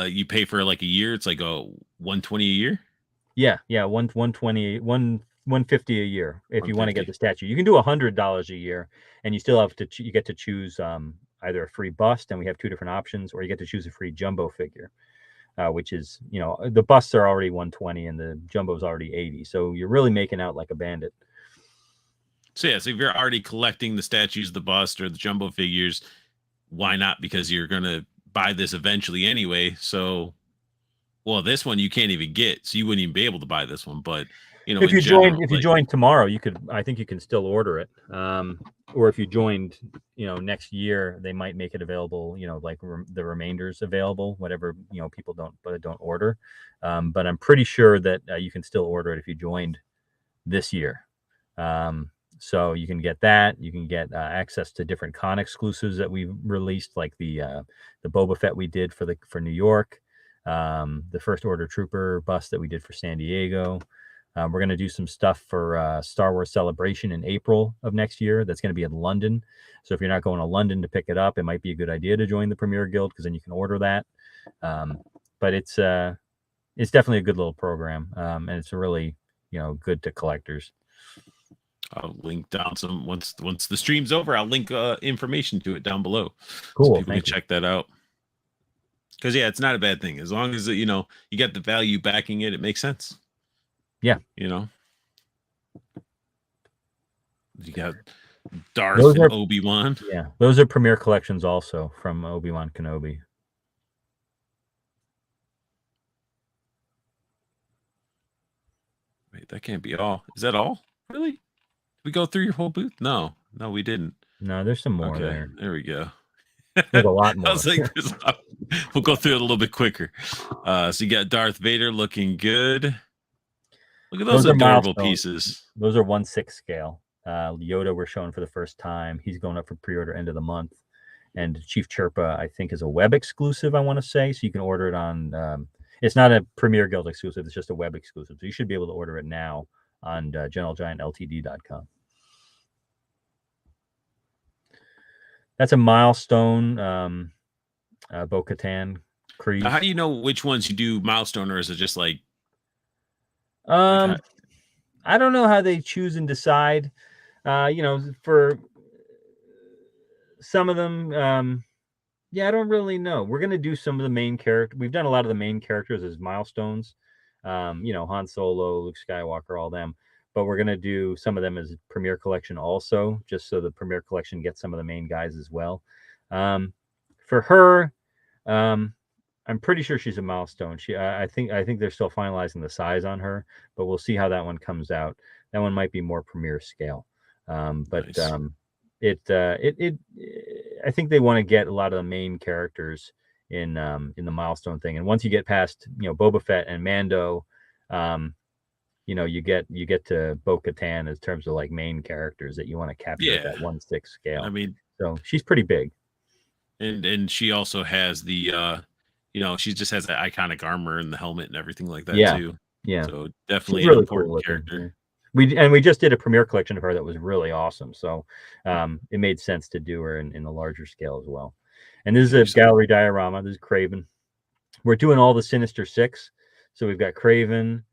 you pay for like a year. It's like a $120 a year. Yeah, 120, 150 a year if you want to get the statue. You can do $100 a year, and you still have to you get to choose either a free bust, and we have two different options, or you get to choose a free jumbo figure, which is, you know, the busts are already 120 and the jumbo's already 80, so you're really making out like a bandit. So yeah, so if you're already collecting the statues, the bust, or the jumbo figures, why not? Because you're gonna buy this eventually anyway. So, well, this one you can't even get, so you wouldn't even be able to buy this one. But you know, if you join tomorrow, you could. I think you can still order it. Or if you joined, you know, next year, they might make it available. You know, like the remainders available, whatever, you know, people don't order. But I'm pretty sure that you can still order it if you joined this year. So you can get that. You can get access to different con exclusives that we've released, like the Boba Fett we did for New York, the First Order Trooper bust that we did for San Diego. We're going to do some stuff for Star Wars Celebration in April of next year. That's going to be in London. So if you're not going to London to pick it up, it might be a good idea to join the Premier Guild, because then you can order that. But it's definitely a good little program, and it's really, you know, good to collectors. I'll link down some once the stream's over. I'll link information to it down below. Cool. So people can check that out. Because yeah, it's not a bad thing as long as you know you get the value backing it. It makes sense. Yeah, you know, you got Darth and Obi-Wan. Yeah, those are Premier collections also from Obi-Wan Kenobi. Wait, that can't be all. Is that all? Really? Did we go through your whole booth? No, we didn't. No, there's some more there. There we go. There's a lot more. I was like, we'll go through it a little bit quicker. So you got Darth Vader looking good. Look at those adorable pieces. Those are 1/6 scale. Yoda we're showing for the first time. He's going up for pre-order end of the month. And Chief Chirpa, I think, is a web exclusive, I want to say. So you can order it on... it's not a Premier Guild exclusive. It's just a web exclusive. So you should be able to order it now on GeneralGiantLTD.com. That's a milestone Bo-Katan Kryze. How do you know which ones you do milestone, or is it just like... I don't know how they choose and decide. You know, for some of them, yeah, I don't really know. We're going to do some of the main characters. We've done a lot of the main characters as milestones. You know, Han Solo, Luke Skywalker, all them. But we're going to do some of them as Premier Collection also, just so the Premier Collection gets some of the main guys as well. For her, I'm pretty sure she's a milestone. I think they're still finalizing the size on her, but we'll see how that one comes out. That one might be more Premier scale. But nice. I think they want to get a lot of the main characters in the milestone thing. And once you get past, you know, Boba Fett and Mando, you know, you get to Bo-Katan in terms of like main characters that you want to capture at that 1/6 scale. I mean, so she's pretty big. And she also has the you know, she just has that iconic armor and the helmet and everything like that too. Yeah. So definitely really an important cool character. We just did a Premier collection of her that was really awesome. So it made sense to do her in the larger scale as well. And this is a gallery diorama. This is Craven. We're doing all the Sinister Six. So we've got Craven.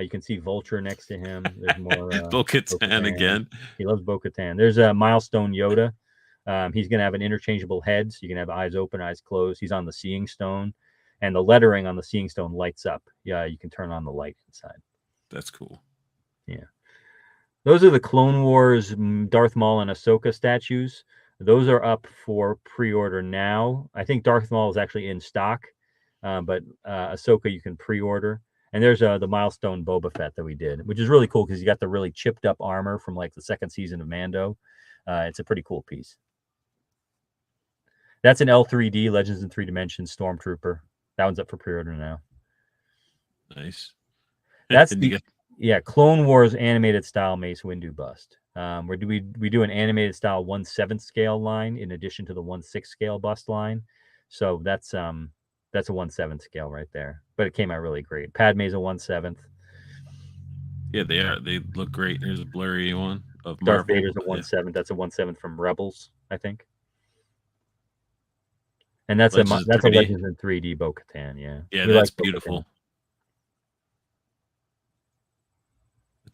You can see Vulture next to him. There's more Bo-Katan again. He loves Bo-Katan. There's a milestone Yoda. He's going to have an interchangeable head, so you can have eyes open, eyes closed. He's on the Seeing Stone, and the lettering on the Seeing Stone lights up. Yeah, you can turn on the light inside. That's cool. Yeah. Those are the Clone Wars Darth Maul and Ahsoka statues. Those are up for pre-order now. I think Darth Maul is actually in stock, but Ahsoka you can pre-order. And there's the milestone Boba Fett that we did, which is really cool because you got the really chipped up armor from like the second season of Mando. It's a pretty cool piece. That's an L3D Legends in 3 Dimensions Stormtrooper. That one's up for pre-order now. Nice. That's the Clone Wars animated style Mace Windu bust. Where we do an animated style 1/7 scale line in addition to the 1/6 scale bust line. So that's a 1/7 scale right there. But it came out really great. Padme's a 1/7. Yeah, they are. They look great. There's a blurry one of Darth Marvel. Vader's a 1/7. That's a 1/7 from Rebels, I think. And that's Legends a Legends in 3D Bo-Katan. Yeah. Yeah, that's beautiful.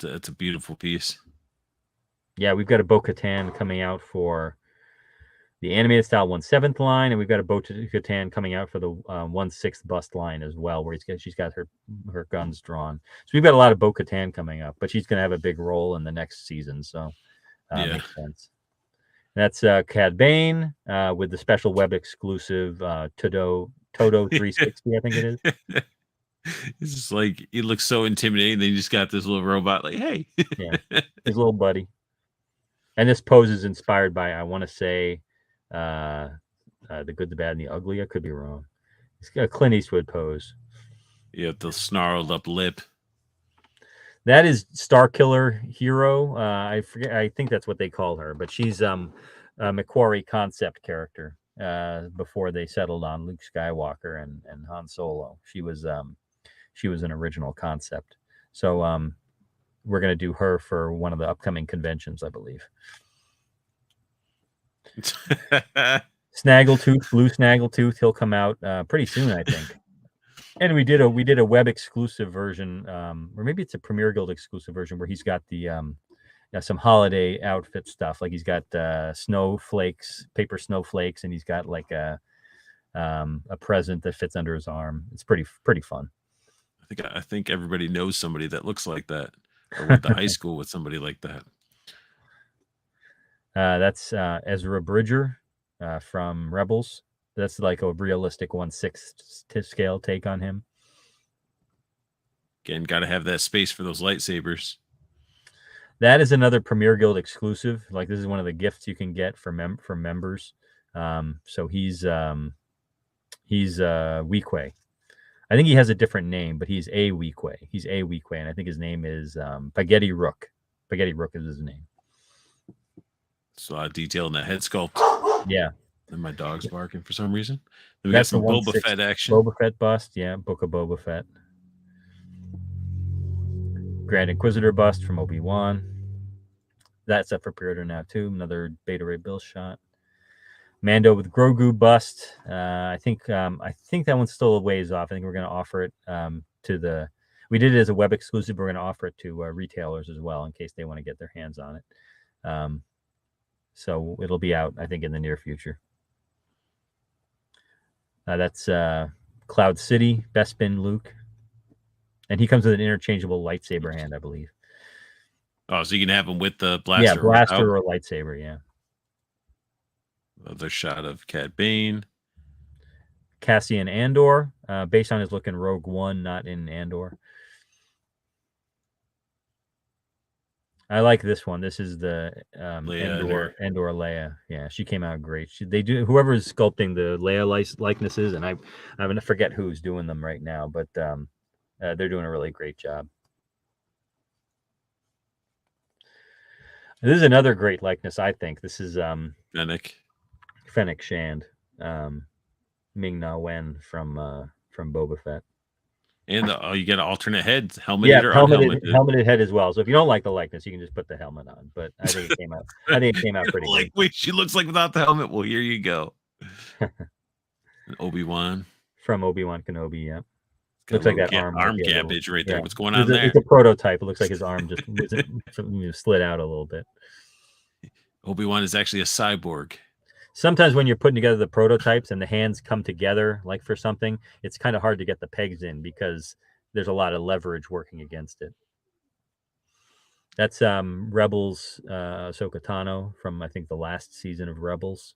It's a beautiful piece. Yeah, we've got a Bo-Katan coming out for the animated style 1/7 line, and we've got a Bo-Katan coming out for the 1/6 bust line as well, where she's got her guns drawn. So we've got a lot of Bo-Katan coming up, but she's going to have a big role in the next season, so makes sense. That's Cad Bane with the special web exclusive Todo 360, I think it is. It's just like he looks so intimidating. They just got this little robot, like, hey, yeah, his little buddy. And this pose is inspired by, I want to say, The Good, the Bad, and the Ugly. I could be wrong. It's got a Clint Eastwood pose. Yeah, the snarled up lip. That is Starkiller Hero. I forget. I think that's what they call her, but she's a Macquarie concept character. Before they settled on Luke Skywalker and Han Solo, she was an original concept. So we're going to do her for one of the upcoming conventions, I believe. Snaggletooth, Blue Snaggletooth, he'll come out pretty soon, I think. And we did a web exclusive version, or maybe it's a Premier Guild exclusive version where he's got the some holiday outfit stuff. Like he's got snowflakes, paper snowflakes, and he's got like a present that fits under his arm. It's pretty fun. I think everybody knows somebody that looks like that, or went to high school with somebody like that. That's Ezra Bridger from Rebels. That's like a realistic 1/6 scale take on him. Again, got to have that space for those lightsabers. That is another Premier Guild exclusive. Like this is one of the gifts you can get from members. So he's Weequay. I think he has a different name, but he's a Weequay. He's a Weequay, and I think his name is Spaghetti Rook. Spaghetti Rook is his name. So a lot of detail in that head sculpt. Yeah. And my dog's barking for some reason. Then we got some Boba Fett action. Boba Fett bust, yeah. Book of Boba Fett. Grand Inquisitor bust from Obi-Wan. That's up for pre-order now too. Another Beta Ray Bill shot. Mando with Grogu bust. I think that one's still a ways off. I think we're going to offer it to the. We did it as a web exclusive. We're going to offer it to retailers as well in case they want to get their hands on it. So it'll be out, I think, in the near future. That's Cloud City, Bespin Luke. And he comes with an interchangeable lightsaber hand, I believe. Oh, so you can have him with the blaster. Yeah, blaster or lightsaber, yeah. Another shot of Cad Bane. Cassian Andor, based on his look in Rogue One, not in Andor. I like this one. This is the Andor Leia. Yeah, she came out great. Whoever is sculpting the Leia likenesses, and I'm going to forget who's doing them right now, but they're doing a really great job. This is another great likeness, I think. This is Fennec Shand, Ming-Na Wen from Boba Fett. And you get an alternate head, helmeted helmeted head as well. So if you don't like the likeness, you can just put the helmet on. But I think it came out. Pretty good. Wait, she looks like without the helmet. Well, here you go. Obi-Wan from Obi-Wan Kenobi. Yeah, looks like that arm gappage right there. What's going on there? It's a prototype. It looks like his arm just slid out a little bit. Obi-Wan is actually a cyborg. sometimes when you're putting together the prototypes and the hands come together, like for something, it's kind of hard to get the pegs in because there's a lot of leverage working against it. That's Rebels Ahsoka Tano from I think the last season of Rebels.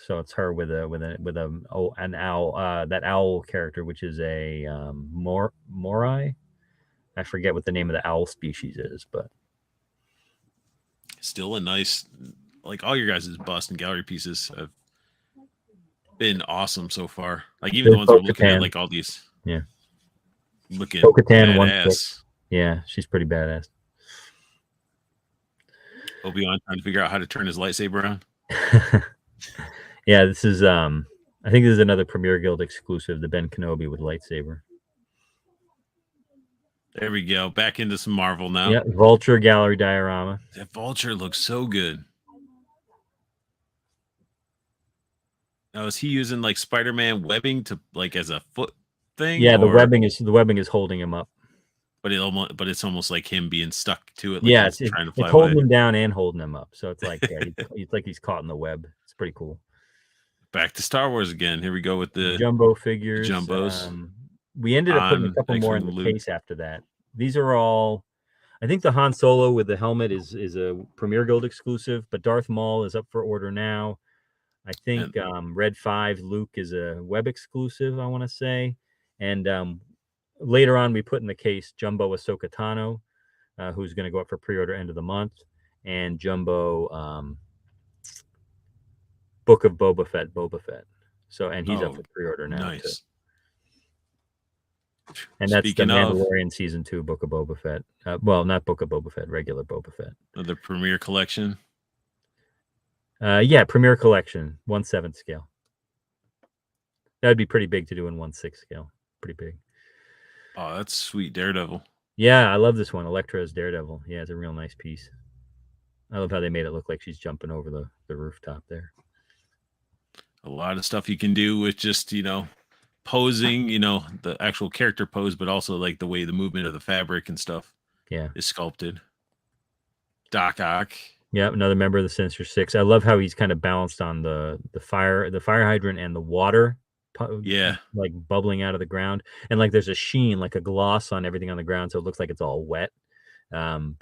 So it's her with an owl, that owl character, which is a Morai. I forget what the name of the owl species is, but Still a nice, like all your guys' bust and gallery pieces have been awesome so far. Like even the ones we're looking at, like all these, yeah, looking Bo-Katan badass. Yeah, she's pretty badass. Obi-Wan trying to figure out how to turn his lightsaber on. Yeah, this is I think this is another Premier Guild exclusive, the Ben Kenobi with lightsaber. There we go. Back into some Marvel now. Yeah, Vulture gallery diorama. That Vulture looks so good. Now, is he using like Spider-Man webbing to like as a foot thing? Yeah, the webbing is holding him up. But it's almost like him being stuck to it. Like yeah, it's trying to fly it's holding away. him down and holding him up. So it's like it's like he's caught in the web. It's pretty cool. Back to Star Wars again. Here we go with the jumbo figures. Jumbos. We ended up putting a couple more in the case after that. These are all, I think the Han Solo with the helmet is a Premier Guild exclusive, but Darth Maul is up for order now. I think Red 5 Luke is a web exclusive, I want to say. And later on, we put in the case Jumbo Ahsoka Tano, who's going to go up for pre-order end of the month, and Jumbo Book of Boba Fett. So, and he's up for pre-order now. Nice. Too. And that's the Mandalorian Season 2 Book of Boba Fett. Well, not Book of Boba Fett, regular Boba Fett. The Premier Collection? Yeah, Premier Collection, 1/7 scale. That'd be pretty big to do in 1/6 scale. Pretty big. Oh, that's sweet. Daredevil. Yeah, I love this one. Elektra as Daredevil. Yeah, it's a real nice piece. I love how they made it look like she's jumping over the rooftop there. A lot of stuff you can do with just, posing, the actual character pose, but also like the way the movement of the fabric and stuff is sculpted. Doc Ock. Yeah, another member of the Sinister Six. I love how he's kind of balanced on the fire hydrant and the water, like bubbling out of the ground, and like there's a sheen, like a gloss on everything on the ground, so it looks like it's all wet. And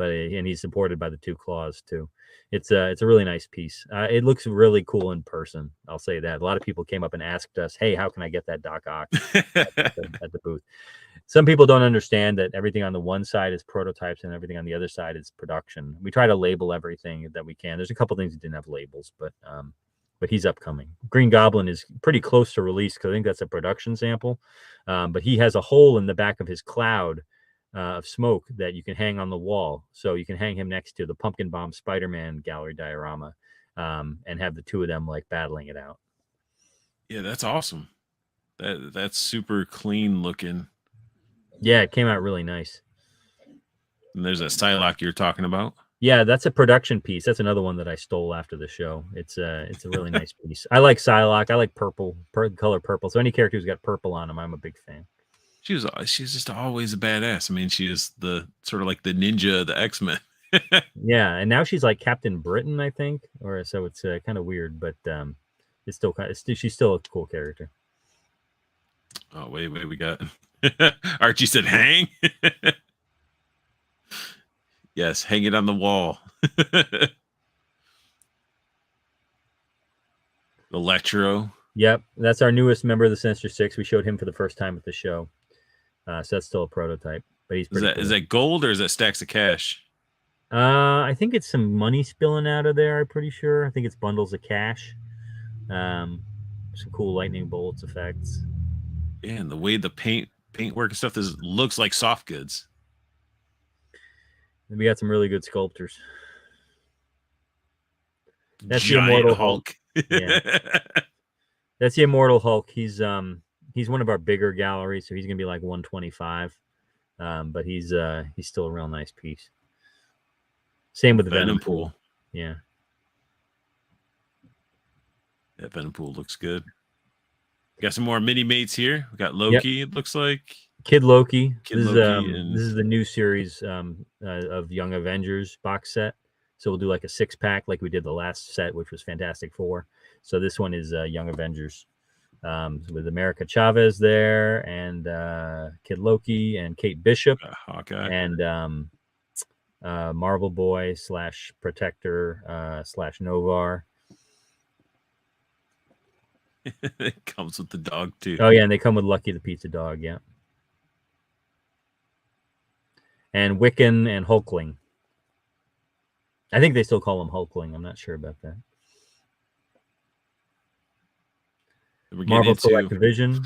he's supported by the 2 claws too. It's a really nice piece. It looks really cool in person. I'll say that. A lot of people came up and asked us, "Hey, how can I get that Doc Ock at the booth?" Some people don't understand that everything on the one side is prototypes and everything on the other side is production. We try to label everything that we can. There's a couple things that didn't have labels, but he's upcoming. Green Goblin is pretty close to release because I think that's a production sample. But he has a hole in the back of his cloud of smoke that you can hang on the wall. So you can hang him next to the Pumpkin Bomb Spider-Man gallery diorama and have the 2 of them like battling it out. Yeah, that's awesome. That's super clean looking. Yeah, it came out really nice. And there's that Psylocke you're talking about. Yeah, that's a production piece. That's another one that I stole after the show. It's a really nice piece. I like Psylocke. I like color purple. So any character who's got purple on them, I'm a big fan. She's just always a badass. I mean, she is the sort of like the ninja of the X-Men. Yeah, and now she's like Captain Britain, I think, or so it's kind of weird, but it's still she's still a cool character. Oh wait, we got Archie said hang. Yes, hang it on the wall. Electro. Yep, that's our newest member of the Sinister Six. We showed him for the first time at the show. So that's still a prototype, but he's pretty cool. Is that gold or is that stacks of cash? I think it's some money spilling out of there. I'm pretty sure. I think it's bundles of cash. Some cool lightning bolts effects. Yeah, and the way the paintwork and stuff looks like soft goods. And we got some really good sculptors. That's Giant the Immortal Hulk. Yeah. That's the Immortal Hulk. He's one of our bigger galleries, so he's gonna be like 125. But he's still a real nice piece. Same with the Venom Pool. Yeah. That Venom Pool looks good. We got some more mini mates here. We got Loki, It looks like. Kid Loki. This is the new series of Young Avengers box set. So we'll do like a 6-pack like we did the last set, which was Fantastic Four. So this one is Young Avengers with America Chavez there, and Kid Loki, and Kate Bishop, Hawkeye, and Marvel Boy / Protector / Novar. It comes with the dog too. Oh yeah, and they come with Lucky the Pizza Dog, yeah. And Wiccan and Hulkling. I think they still call him Hulkling. I'm not sure about that. Marvel Collective Vision.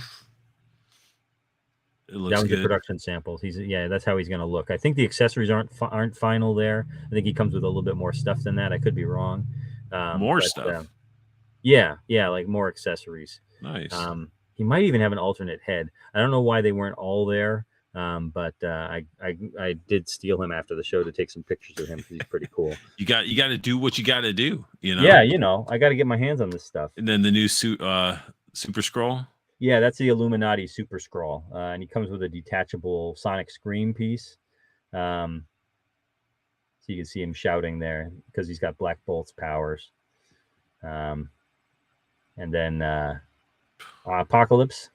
It looks that was good. a production sample. That's how he's going to look. I think the accessories aren't final there. I think he comes with a little bit more stuff than that. I could be wrong. More stuff. Yeah, like more accessories. Nice. He might even have an alternate head. I don't know why they weren't all there. But I did steal him after the show to take some pictures of him because he's pretty cool. You got to do what you got to do, you know. Yeah, I got to get my hands on this stuff. And then the new Super Scroll. Yeah, that's the Illuminati Super Scroll, and he comes with a detachable sonic scream piece. So you can see him shouting there because he's got Black Bolt's powers. And then Apocalypse.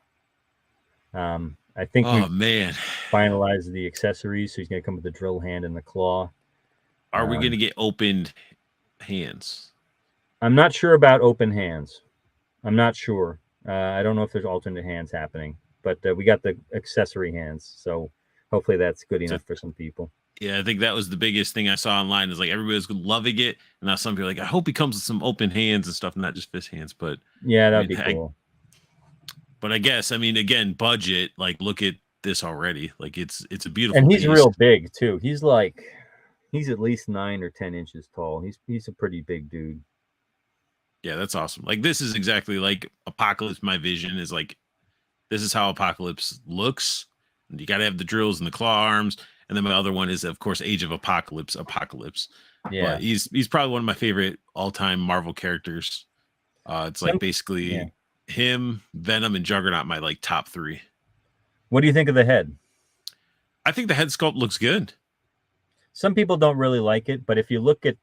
I think we finalized the accessories, so he's going to come with the drill hand and the claw. Are we going to get opened hands? I'm not sure about open hands. I'm not sure. I don't know if there's alternate hands happening, but we got the accessory hands, so hopefully that's good enough for some people. Yeah, I think that was the biggest thing I saw online is like everybody was loving it, and now some people are like, I hope he comes with some open hands and stuff, not just fist hands. But yeah, that'd be cool. But I guess, I mean, again, budget. Like, look at this already. Like, it's a beautiful. And he's real big too. He's at least 9 or 10 inches tall. He's a pretty big dude. Yeah, that's awesome. Like, this is exactly like Apocalypse. My vision is like, this is how Apocalypse looks. And you got to have the drills and the claw arms. And then my other one is, of course, Age of Apocalypse. Yeah, but he's probably one of my favorite all-time Marvel characters. It's like basically him, Venom, and Juggernaut, my like top 3. What do you think of the head? I think the head sculpt looks good. Some people don't really like it, but if you look at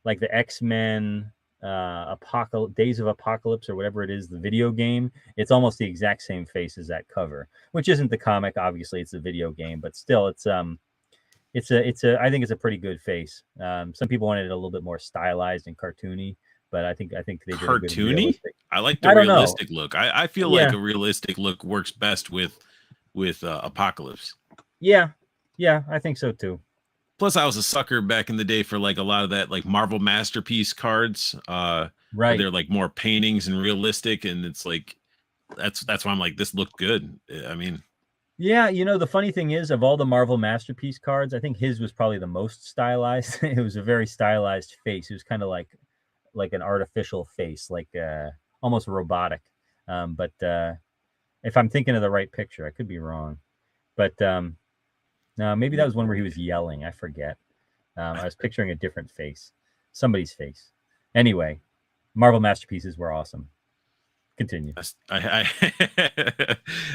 like the X-Men Days of Apocalypse or whatever it is, the video game, it's almost the exact same face as that cover, which isn't the comic. Obviously, it's a video game, but still, I think it's a pretty good face. Some people wanted it a little bit more stylized and cartoony, but I think they did cartoony. I like the realistic look. I feel like a realistic look works best with Apocalypse. Yeah, I think so too. Plus, I was a sucker back in the day for like a lot of that like Marvel Masterpiece cards. Right, they're like more paintings and realistic, and it's like that's why I'm like, this looked good. I mean, yeah, the funny thing is, of all the Marvel Masterpiece cards, I think his was probably the most stylized. It was a very stylized face. It was kind of like an artificial face, like almost robotic. But if I'm thinking of the right picture, I could be wrong. But no, maybe that was one where he was yelling. I forget. I was picturing a different face, somebody's face. Anyway, Marvel Masterpieces were awesome. Continue.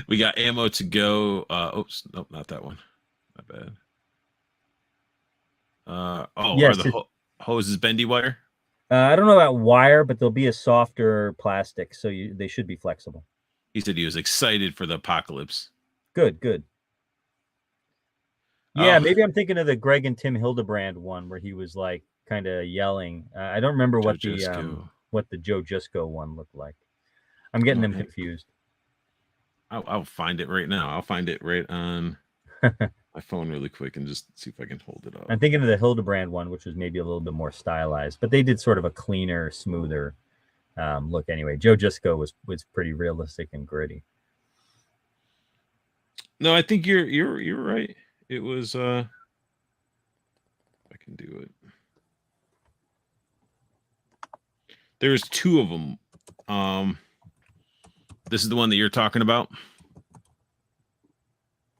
We got ammo to go. Oops, nope, not that one. My bad. Yes, are the hoses bendy wire? I don't know about wire, but they'll be a softer plastic, so they should be flexible. He said he was excited for the Apocalypse. Good. Yeah, maybe I'm thinking of the Greg and Tim Hildebrand one where he was like kind of yelling. I don't remember what the Joe Jusko one looked like. I'm getting them confused. I'll find it right now. I'll find it right on my phone really quick and just see if I can hold it up. I'm thinking of the Hildebrand one, which was maybe a little bit more stylized, but they did sort of a cleaner, smoother look anyway. Joe Jusko was pretty realistic and gritty. No, I think you're right. It was I can do it. There's 2 of them. This is the one that you're talking about.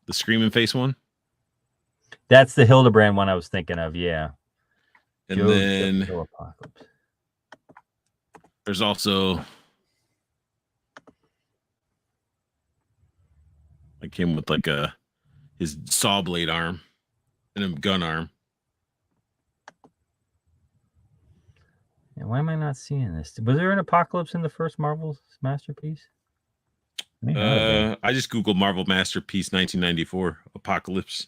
The screaming face one. That's the Hildebrand one I was thinking of. Yeah. And then Apocalypse. There's also like him with like his saw blade arm and a gun arm. And why am I not seeing this? Was there an Apocalypse in the first Marvel masterpiece? May not have been. I just Googled Marvel Masterpiece 1994 Apocalypse.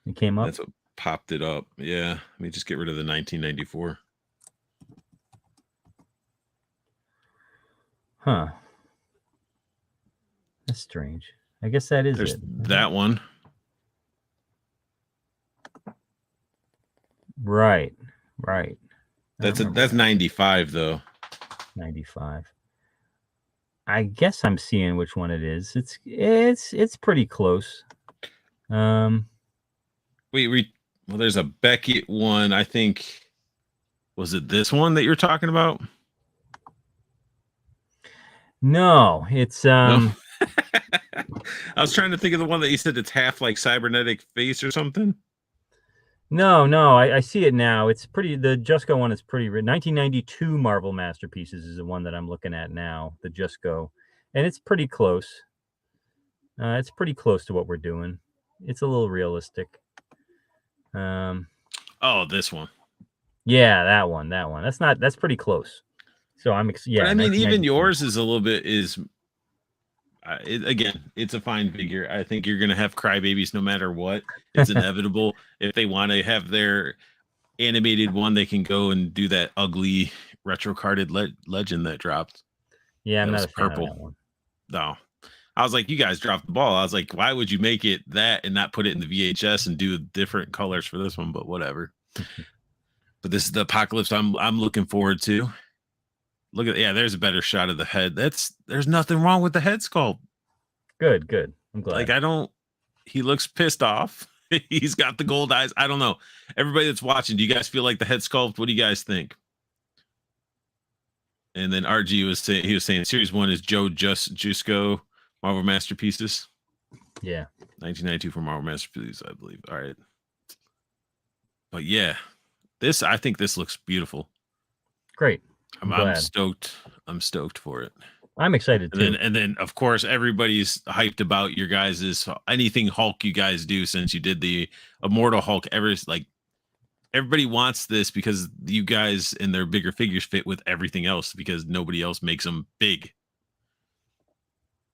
It came up. That's what popped it up. Yeah. Let me just get rid of the 1994. Huh. That's strange. I guess that is There's it. that one. Right. That's 95 though. 95. I guess I'm seeing which one it is. It's pretty close. Well, there's a Beckett one. I think, was it this one that you're talking about? No, it's No. I was trying to think of the one that you said it's half like cybernetic face or something. No, I see it now. It's pretty. The Jusco one is pretty. 1992 Marvel Masterpieces is the one that I'm looking at now. The Jusco, and it's pretty close. It's pretty close to what we're doing. It's a little realistic. Oh, this one. Yeah, that one. That's pretty close. So yeah. But I mean, even yours is a little bit again, it's a fine figure. I think you're going to have crybabies no matter what. It's inevitable. If they want to have their animated one, they can go and do that ugly retro carded legend that dropped. Yeah, I'm not a fan of that one. No. I was like, you guys dropped the ball. I was like, why would you make it that and not put it in the VHS and do different colors for this one? But whatever. But this is the Apocalypse I'm looking forward to. Look at, there's a better shot of the head. There's nothing wrong with the head sculpt. Good. I'm glad. Like, he looks pissed off. He's got the gold eyes. I don't know. Everybody that's watching, do you guys feel like the head sculpt? What do you guys think? And then RG was saying series 1 is Joe Jusco Marvel Masterpieces. Yeah. 1992 for Marvel Masterpieces, I believe. All right. But yeah, I think this looks beautiful. Great. I'm stoked. I'm stoked for it. I'm excited too. And then of course everybody's hyped about your guys' anything Hulk you guys do since you did the Immortal Hulk. Everybody wants this because you guys and their bigger figures fit with everything else because nobody else makes them big.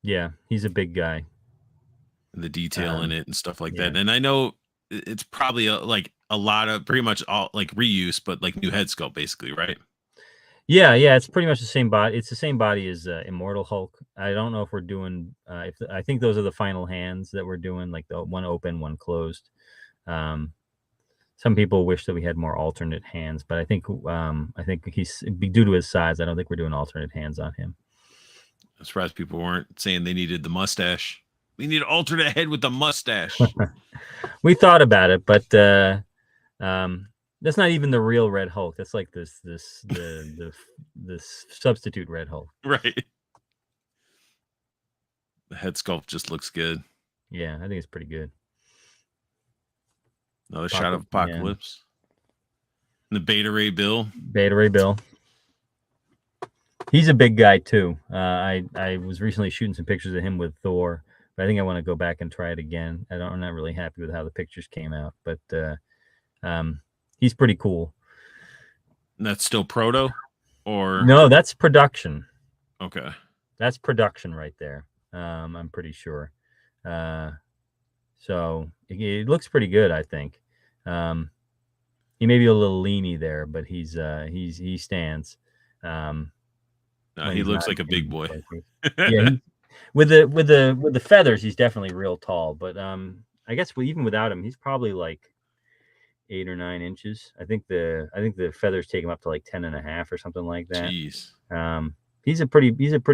Yeah, he's a big guy. And the detail in it and stuff like that. And I know it's probably a lot of pretty much all like reuse, but like new head sculpt basically, right? Yeah, it's pretty much the same body. It's the same body as Immortal Hulk. I don't know if we're doing. I think those are the final hands that we're doing, like the one open, one closed. Some people wish that we had more alternate hands, but I think he's due to his size. I don't think we're doing alternate hands on him. I'm surprised people weren't saying they needed the mustache. We need an alternate head with the mustache. We thought about it, but that's not even the real Red Hulk. That's like this substitute Red Hulk. Right. The head sculpt just looks good. Yeah, I think it's pretty good. Another shot of Apocalypse. Yeah. And the Beta Ray Bill. He's a big guy too. I was recently shooting some pictures of him with Thor, but I think I want to go back and try it again. I'm not really happy with how the pictures came out, but he's pretty cool. And that's still proto, or no? That's production. Okay, that's production right there. I'm pretty sure. So it looks pretty good, I think. He may be a little leany there, but he stands. He looks like a big boy. Yeah, with the feathers, he's definitely real tall. But I guess even without him, he's probably like 8 or 9 inches. I think the feathers take him up to like 10.5 or something like that. Jeez. He's a pretty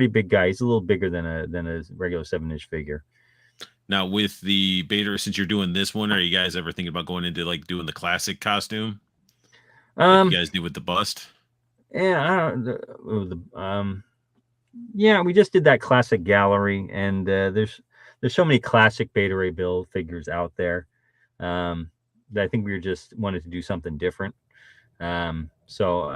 big guy. He's a little bigger than a regular 7-inch figure. Now with the Beta, since you're doing this one, are you guys ever thinking about going into like doing the classic costume? Like you guys do with the bust? Yeah, yeah, we just did that classic gallery, and there's so many classic Beta Ray Bill figures out there that I think we just wanted to do something different. So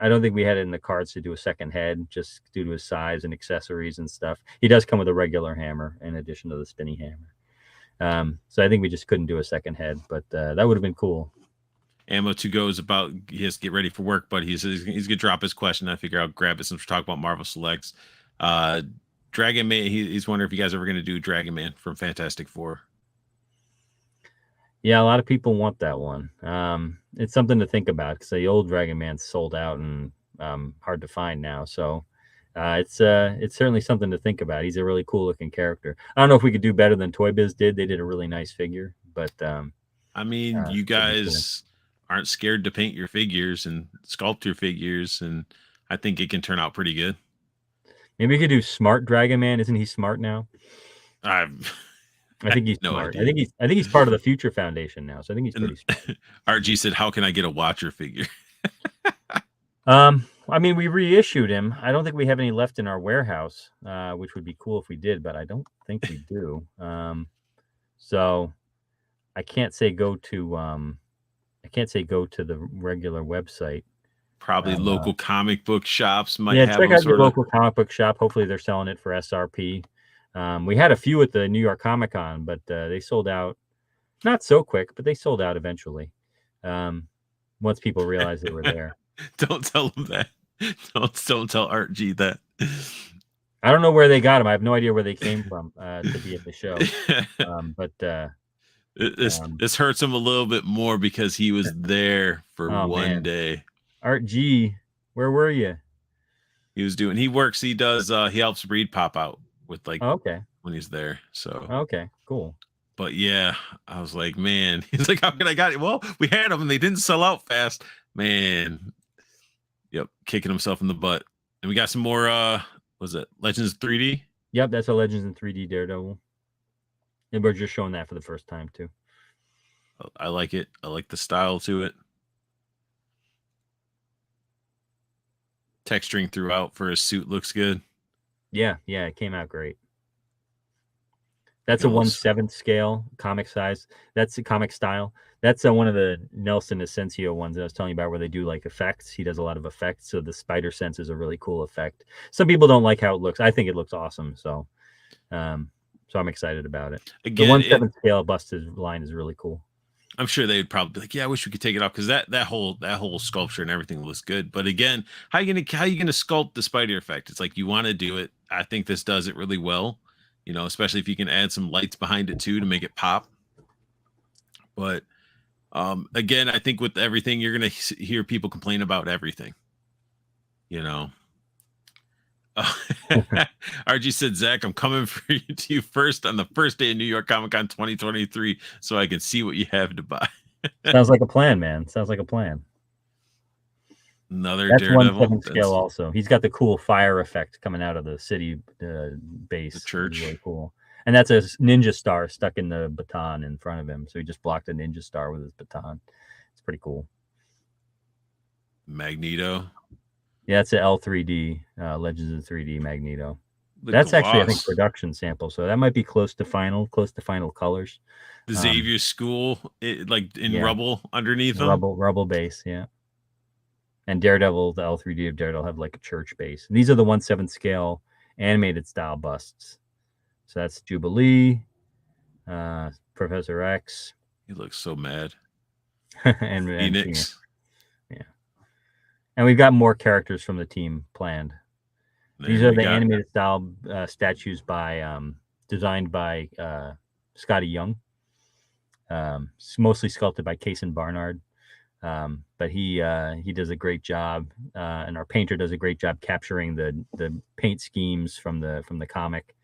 I don't think we had it in the cards to do a second head just due to his size and accessories and stuff. He does come with a regular hammer in addition to the spinny hammer. So I think we just couldn't do a second head, but that would have been cool. Ammo to go is about he has to get ready for work, but he's gonna drop his question. I figure I'll grab it since we're talking about Marvel Selects. Dragon Man. He's wondering if you guys are ever gonna do Dragon Man from Fantastic Four. Yeah, a lot of people want that one. It's something to think about because the old Dragon Man's sold out and hard to find now. So it's certainly something to think about. He's a really cool looking character. I don't know if we could do better than Toy Biz did. They did a really nice figure, but I mean, you guys aren't scared to paint your figures and sculpt your figures, and I think it can turn out pretty good. Maybe we could do Smart Dragon Man. Isn't he smart now? I've I think he's no smart. idea. I think he's part of the Future Foundation now, so I think he's pretty smart. RG said, "How can I get a Watcher figure?" I mean, we reissued him. I don't think we have any left in our warehouse, which would be cool if we did, but I don't think we do. So I can't say go to the regular website. Probably local comic book shops might have check them out your sort of. local comic book shop. Hopefully they're selling it for SRP. We had a few at the New York Comic Con, but they sold out not so quick, but they sold out eventually. Once people realized they were there. Don't tell them that. Don't tell RG that. I don't know where they got them. I have no idea where they came from to be at the show. But this hurts him a little bit more because he was there for one day. Art G, where were you? He works. He does. He helps Breed pop out with like. Okay. When he's there, so. Okay, cool. But yeah, I was like, man. He's like, how can I got it? Well, we had them and they didn't sell out fast, man. Yep, kicking himself in the butt. And we got some more. Was it Legends 3D? Yep, that's a Legends in 3D Daredevil. And we're just showing that for the first time too. I like it. I like the style to it. Texturing throughout for his suit looks good. Yeah, it came out great. That's a 1/7 scale comic size. That's a comic style. That's one of the Nelson Asensio ones that I was telling you about where they do like effects. He does a lot of effects. So the spider sense is a really cool effect. Some people don't like how it looks. I think it looks awesome. So I'm excited about it. Again, the 1/7 scale Busted line is really cool. I'm sure they'd probably be like, yeah, I wish we could take it off because that whole sculpture and everything looks good. But again, how are you gonna sculpt the spider effect? It's like you want to do it. I think this does it really well. You know, especially if you can add some lights behind it too to make it pop. But again, I think with everything, you're gonna hear people complain about everything. You know. RG said, Zach, I'm coming to you first on the first day of New York Comic Con 2023 so I can see what you have to buy. Sounds like a plan, man. Sounds like a plan. Another that's Daredevil. 1/7 scale also. He's got the cool fire effect coming out of the city base. The church. Really cool. And that's a ninja star stuck in the baton in front of him. So he just blocked a ninja star with his baton. It's pretty cool. Magneto. Yeah, it's a L3D, Legends of 3D Magneto. That's actually, I think, production sample. So that might be close to final colors. The Xavier School, like in rubble underneath them. Rubble base, yeah. And Daredevil, the L3D of Daredevil have like a church base. And these are the 1/7 scale animated style busts. So that's Jubilee, Professor X. He looks so mad. and Phoenix. Yeah. And we've got more characters from the team planned. These are the animated style statues by designed by Scotty Young. Mostly sculpted by Kaysen Barnard. But he does a great job, and our painter does a great job capturing the paint schemes from the comic.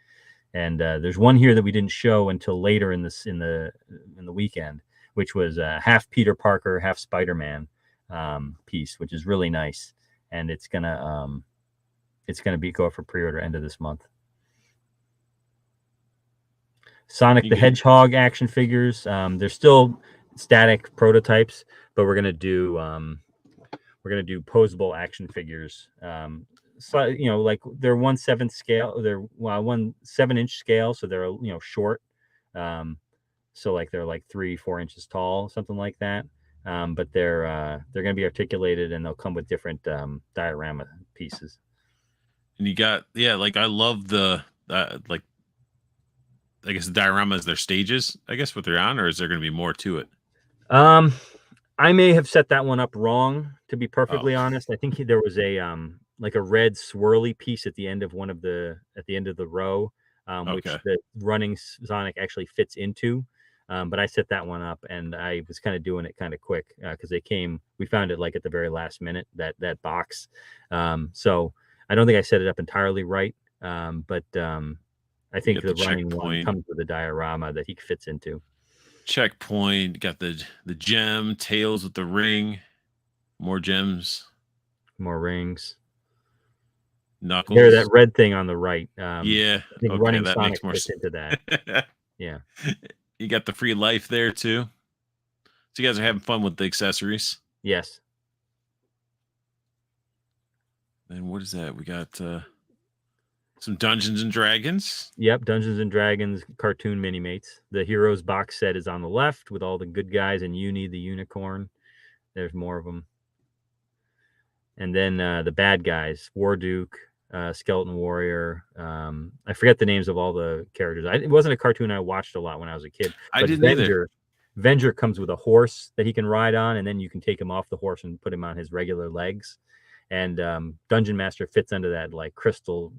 And there's one here that we didn't show until later in the weekend, which was half Peter Parker, half Spider-Man piece, which is really nice. And it's gonna go for pre-order end of this month. Sonic the Hedgehog action figures. They're still static prototypes, but we're gonna do posable action figures. So like they're 1/7 scale. They're 1/7-inch scale, so they're short. So like they're like 3-4 inches tall, something like that. But they're gonna be articulated, and they'll come with different diorama pieces. And you got like I love the like I guess the dioramas, their stages, I guess what they're on, or is there going to be more to it? I may have set that one up wrong, to be Oh, perfectly honest. I think there was a like a red swirly piece at the end of the row, which okay. the running Sonic actually fits into. But I set that one up, and I was kind of doing it kind of quick because we found it like at the very last minute, that box. So I don't think I set it up entirely right, but I You think got the the running one checkpoint. comes with a diorama that he fits into. Checkpoint. Got the gem. Tails with the ring. More gems. More rings. There, that Knuckles. red thing on the right. Yeah. I think Okay, running that makes Sonic more fits sense. into that. Yeah. You got the free life there too. So you guys are having fun with the accessories. Yes. And what is that? We got some Dungeons and Dragons. Yep. Dungeons and Dragons cartoon mini mates. The Heroes box set is on the left with all the good guys and Uni the unicorn. There's more of them. And then the bad guys, Warduke, Skeleton Warrior. I forget the names of all the characters. It wasn't a cartoon I watched a lot when I was a kid. I But didn't either. Venger comes with a horse that he can ride on, and then you can take him off the horse and put him on his regular legs. And Dungeon Master fits under that like crystal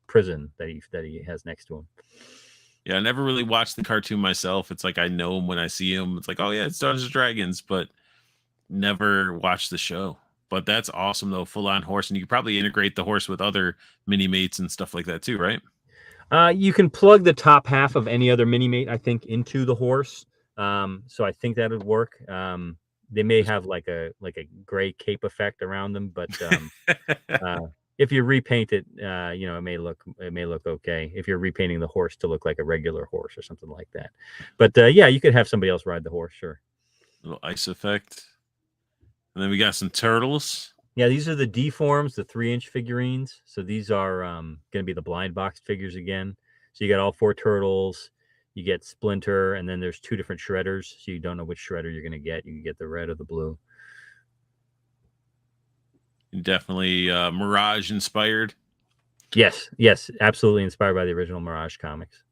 prison that he has next to him. Yeah, I never really watched the cartoon myself. It's like I know him when I see him. It's like, oh yeah, it's Dungeons and Dragons, but never watched the show. But that's awesome though, full on horse, and you could probably integrate the horse with other mini mates and stuff like that too, right? You can plug the top half of any other mini mate, I think, into the horse. So I think that would work. They may have like a gray cape effect around them, but if you repaint it, it may look okay. If you're repainting the horse to look like a regular horse or something like that. But yeah, you could have somebody else ride the horse, sure. Little ice effect. And then we got some turtles. Yeah, these are the deforms, the 3-inch figurines. So these are going to be the blind box figures again. So you got all 4 turtles. You get Splinter, and then there's 2 different shredders. So you don't know which shredder you're going to get. You can get the red or the blue. Definitely Mirage inspired. Yes, absolutely inspired by the original Mirage comics.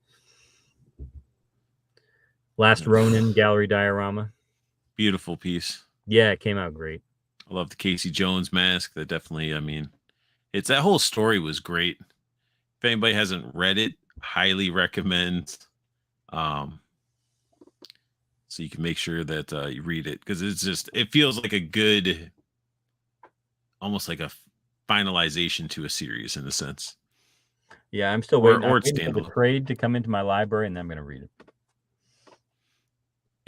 Last Ronin gallery diorama. Beautiful piece. Yeah, it came out great. I love the Casey Jones mask. That definitely, I mean, it's that whole story was great. If anybody hasn't read it, highly recommend. So you can make sure that you read it because it feels like a good, almost like a finalization to a series in a sense. Yeah, I'm still waiting. Or it's waiting for the standalone. trade to come into my library, and then I'm going to read it.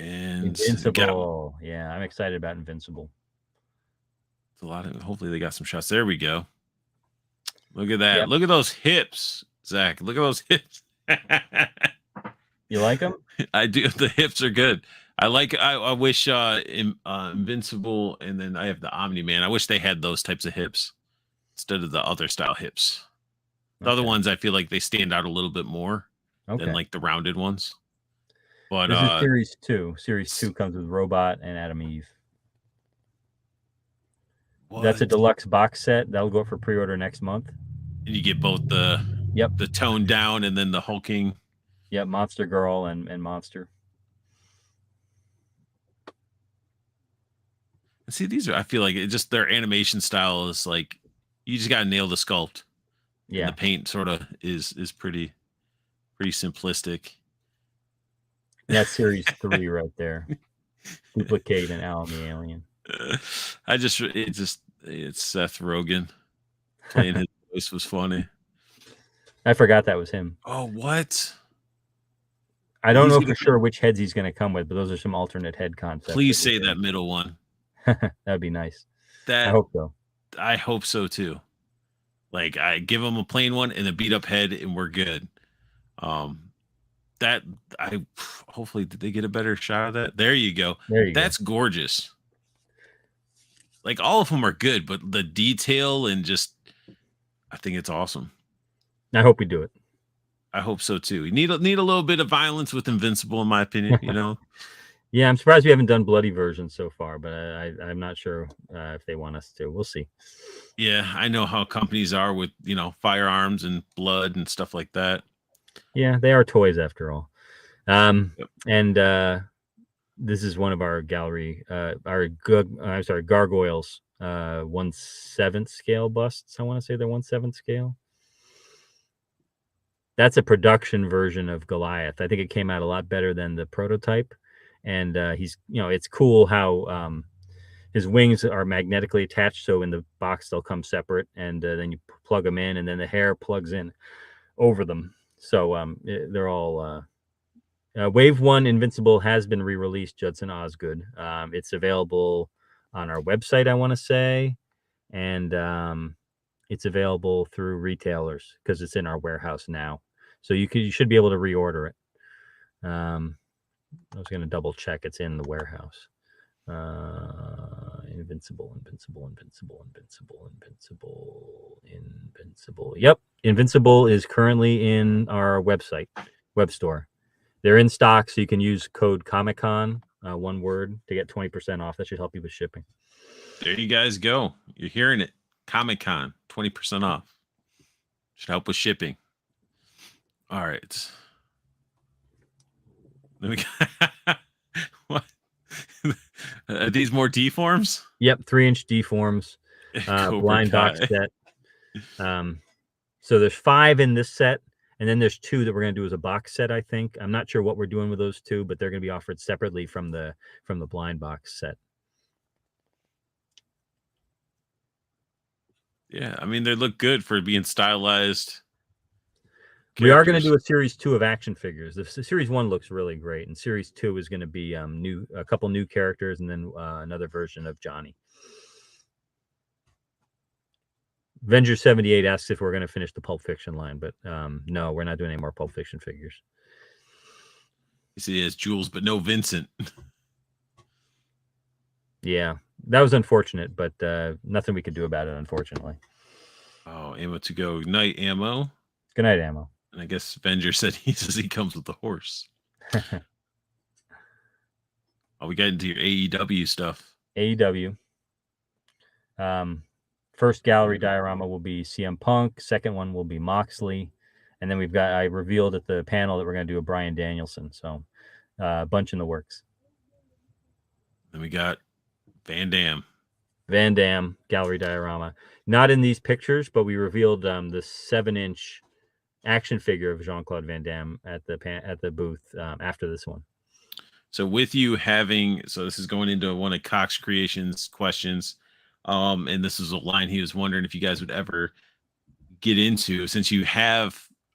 And Invincible. Yeah, I'm excited about Invincible. It's a lot of. Hopefully, they got some shots. There we go. Look at that. Yep. Look at those hips, Zach. Look at those hips. You like them? I do. The hips are good. I wish Invincible, and then I have the Omni Man. I wish they had those types of hips instead of the other style hips. The other ones, I feel like they stand out a little bit more than like the rounded ones. But this is series 2. Series 2 comes with Robot and Adam Eve. What? That's a deluxe box set. That'll go for pre-order next month. And you get both the tone down and then the hulking. Yep, Monster Girl and Monster. See, these are, I feel like their animation style is like, you just got to nail the sculpt. Yeah. And the paint sort of is pretty simplistic. That's series 3 right there. Duplicate and Alan the Alien. It's Seth Rogen playing his voice was funny. I forgot that was him. Oh, what? I don't know for sure which heads he's going to come with, but those are some alternate head concepts. Please say that middle one. That'd be nice. I hope so. I hope so too. Like, I give him a plain one and a beat up head, and we're good. Hopefully, did they get a better shot of that? There you go. That's gorgeous. Like, all of them are good, but the detail and I think it's awesome. I hope we do it. I hope so too. We need a little bit of violence with Invincible, in my opinion. You know. Yeah, I'm surprised we haven't done bloody versions so far, but I'm not sure if they want us to. We'll see. Yeah, I know how companies are with firearms and blood and stuff like that. Yeah, they are toys after all. And This is one of our gallery, gargoyles, 1/7 scale busts. I want to say they're 1/7 scale. That's a production version of Goliath. I think it came out a lot better than the prototype. And it's cool how his wings are magnetically attached. So in the box, they'll come separate, and then you plug them in, and then the hair plugs in over them. So they're all Wave 1 Invincible has been re-released, Judson Osgood. It's available on our website, I want to say, and it's available through retailers because it's in our warehouse now. So you should be able to reorder it. I was going to double check it's in the warehouse. Invincible. Yep, Invincible is currently in our web store. They're in stock, so you can use code Comic-Con, one word, to get 20% off. That should help you with shipping. There you guys go. You're hearing it. Comic-Con, 20% off. Should help with shipping. All right. What? Are these more D-forms? Yep, 3-inch D-forms. Blind box set. So there's 5 in this set, and then there's 2 that we're going to do as a box set, I think. I'm not sure what we're doing with those 2, but they're going to be offered separately from the blind box set. Yeah, I mean, they look good for being stylized. We are going to do a series 2 of action figures. The series 1 looks really great, and series 2 is going to be a couple new characters, and then another version of Johnny. Avenger 78 asks if we're going to finish the Pulp Fiction line, but no, we're not doing any more Pulp Fiction figures. You see, it's Jules, but no Vincent. Yeah, that was unfortunate, but nothing we could do about it, unfortunately. Oh, ammo to go. Night ammo. Good night, ammo. And I guess Avenger said he says he comes with the horse. Oh, we got into your AEW stuff. AEW. First gallery diorama will be CM Punk. Second one will be Moxley. And then I revealed at the panel that we're going to do a Bryan Danielson. So a bunch in the works. Then we got Van Damme. Van Damme gallery diorama. Not in these pictures, but we revealed the 7-inch action figure of Jean-Claude Van Damme at the booth after this one. So with you having, so this is going into one of Cox Creations questions. And this is a line he was wondering if you guys would ever get into, since you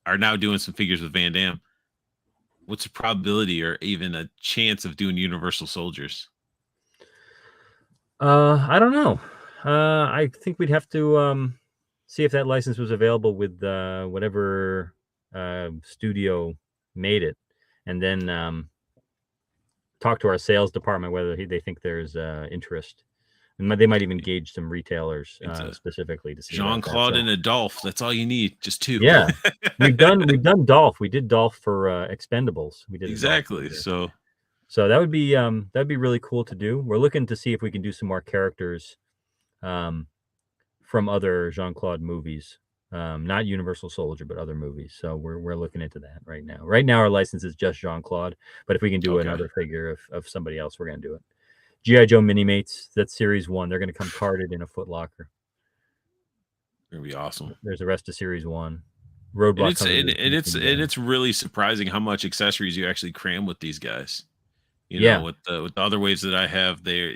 are now doing some figures with Van Damme. What's the probability or even a chance of doing Universal Soldiers? I don't know. I think we'd have to see if that license was available with whatever studio made it, and then talk to our sales department whether they think there's interest. And they might even engage some retailers specifically to see Jean-Claude and Adolphe. That's all you need, just 2. Yeah, we've done Dolph. We did Dolph for Expendables. We did exactly. So that would be really cool to do. We're looking to see if we can do some more characters from other Jean-Claude movies, not Universal Soldier, but other movies. So we're looking into that right now. Right now, our license is just Jean-Claude, but if we can do another figure of somebody else, we're going to do it. G.I. Joe Mini-Mates, that's Series 1. They're going to come carded in a Foot Locker. It'll be awesome. There's the rest of Series 1. Roadblock. It's really surprising how much accessories you actually cram with these guys. You know, with the other waves that I have, there,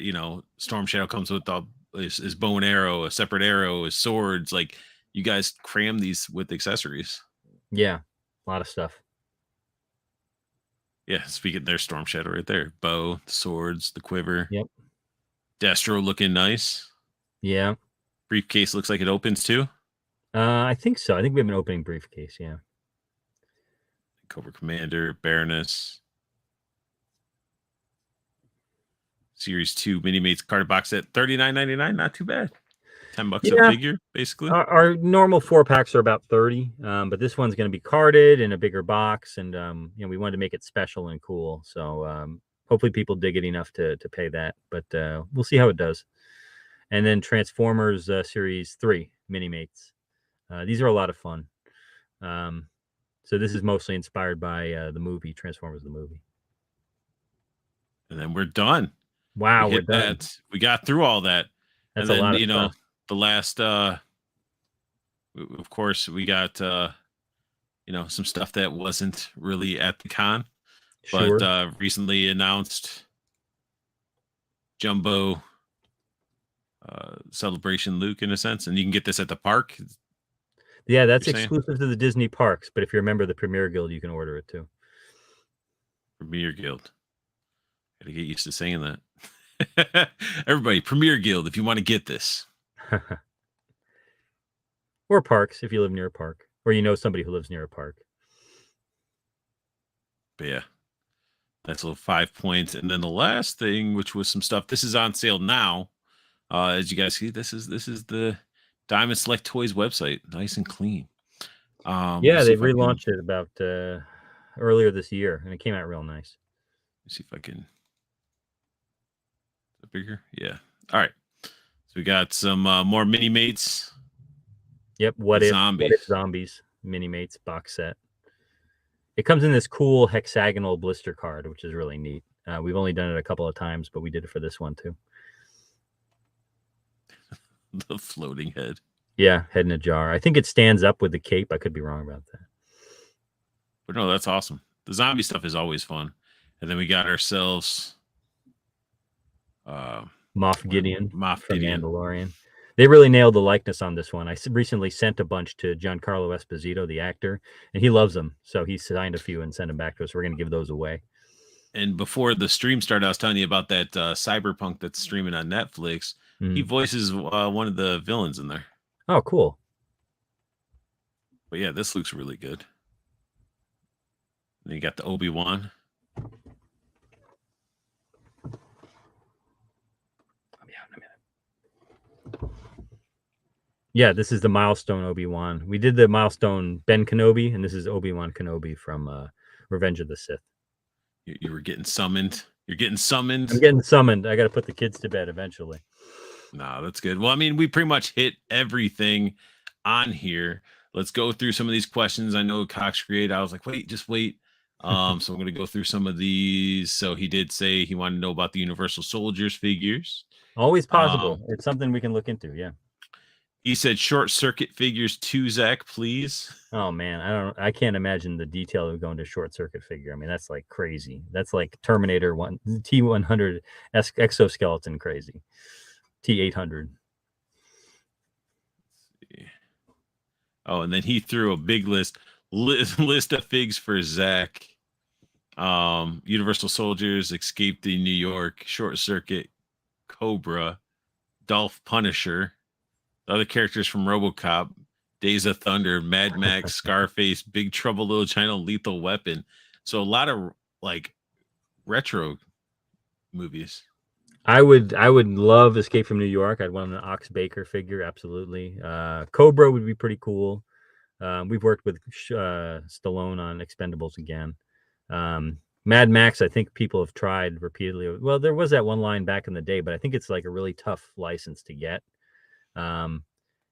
Storm Shadow comes with his bow and arrow, a separate arrow, his swords. Like, you guys cram these with accessories. Yeah, a lot of stuff. Yeah, speaking, there's Storm Shadow right there. Bow, the swords, the quiver. Yep. Destro looking nice. Yeah. Briefcase looks like it opens too. I think so. I think we have an opening briefcase. Yeah. Cobra Commander, Baroness. Series 2 Mini-Mates carded box set, $39.99. Not too bad. $10 a figure, basically. Our normal 4-packs are about 30, but this one's going to be carded in a bigger box, and we wanted to make it special and cool. So hopefully people dig it enough to pay that, but we'll see how it does. And then Transformers Series 3 Mini-Mates. These are a lot of fun. So this is mostly inspired by the movie Transformers the movie. and then we're done. Wow, We we're hit done. that. We got through all that. That's And a then, lot of stuff. the last of course we got some stuff that wasn't really at the con, but Sure. recently announced Jumbo Celebration Luke in a sense, and you can get this at the park. Yeah, that's You're saying exclusive to the Disney parks, but if you're a member of the Premier Guild, you can order it too. Premier Guild. Gotta get used to saying that. Everybody, Premier Guild, if you want to get this. Or parks if you live near a park, or you know somebody who lives near a park. But yeah, that's a little 5 points. And then the last thing, which was some stuff. This is on sale now. As you guys see, this is the Diamond Select Toys website, nice and clean. Yeah, they relaunched it about earlier this year, and it came out real nice. Let's see if I can. Is it bigger? Yeah. All right. So we got some more mini mates. Yep. What if zombies mini mates box set? It comes in this cool hexagonal blister card, which is really neat. We've only done it a couple of times, but we did it for this one too. The floating head. Yeah, head in a jar. I think it stands up with the cape. I could be wrong about that. But no, that's awesome. The zombie stuff is always fun. And then we got ourselves Moff Gideon from Gideon. Mandalorian. They really nailed the likeness on this one. I recently sent a bunch to Giancarlo Esposito, the actor, and he loves them. So he signed a few and sent them back to us. We're going to give those away. And before the stream started, I was telling you about that Cyberpunk that's streaming on Netflix. He voices one of the villains in there. Oh, cool. But yeah, this looks really good. And you got the Obi-Wan. Yeah, this is the Milestone Obi-Wan. We did the Milestone Ben Kenobi, and this is Obi-Wan Kenobi from Revenge of the Sith. You were getting summoned. You're getting summoned. I'm getting summoned. I got to put the kids to bed eventually. No, that's good. Well, I mean, we pretty much hit everything on here. Let's go through some of these questions. I know Cox created. I was like, wait, just wait. So I'm going to go through some of these. So he did say he wanted to know about the Universal Soldiers figures. Always possible. It's something we can look into. Yeah. He said short circuit figures too, Zach, please. Oh man, I can't imagine the detail of going to short circuit figure. I mean, that's like crazy. That's like Terminator T-100 exoskeleton crazy. T-800. Oh, and then he threw a big list of figs for Zach. Universal Soldiers, Escape the New York, Short Circuit, Cobra, Dolph Punisher, the other characters from RoboCop, Days of Thunder, Mad Max, Scarface, Big Trouble Little China, Lethal Weapon. So a lot of like retro movies. I would love Escape from New York. I'd want an Ox Baker figure, absolutely. Cobra would be pretty cool. We've worked with Stallone on Expendables again. Mad Max, I think people have tried repeatedly. Well, there was that one line back in the day, but I think it's like a really tough license to get. And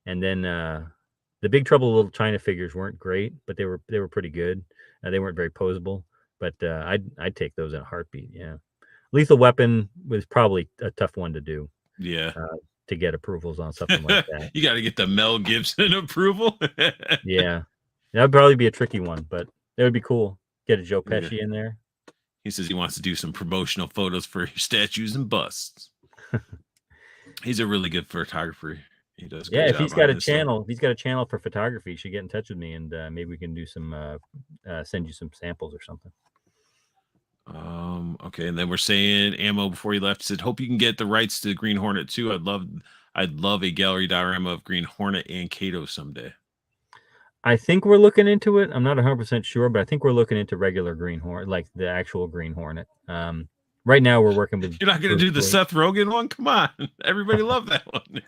then the Big Trouble Little China figures weren't great, but they were pretty good. They weren't very posable, but I'd take those in a heartbeat. Yeah, Lethal Weapon was probably a tough one to do. Yeah, to get approvals on something like that. You got to get the Mel Gibson approval. Yeah, that'd probably be a tricky one, but it would be cool. Get a Joe Pesci in there. He says he wants to do some promotional photos for statues and busts. He's a really good photographer. He does. Yeah, if he's got a channel, if he's got a channel for photography, you should get in touch with me, and maybe we can do some send you some samples or something. Okay, and then we're saying Ammo before he left said, hope you can get the rights to Green Hornet too. I'd love a gallery diorama of Green Hornet and Kato someday. I think we're looking into it. I'm not 100% sure, but I think we're looking into regular Green Hornet, like the actual Green Hornet. Right now we're working with. You're not going to do the Seth Rogen one? Come on, everybody loved that one.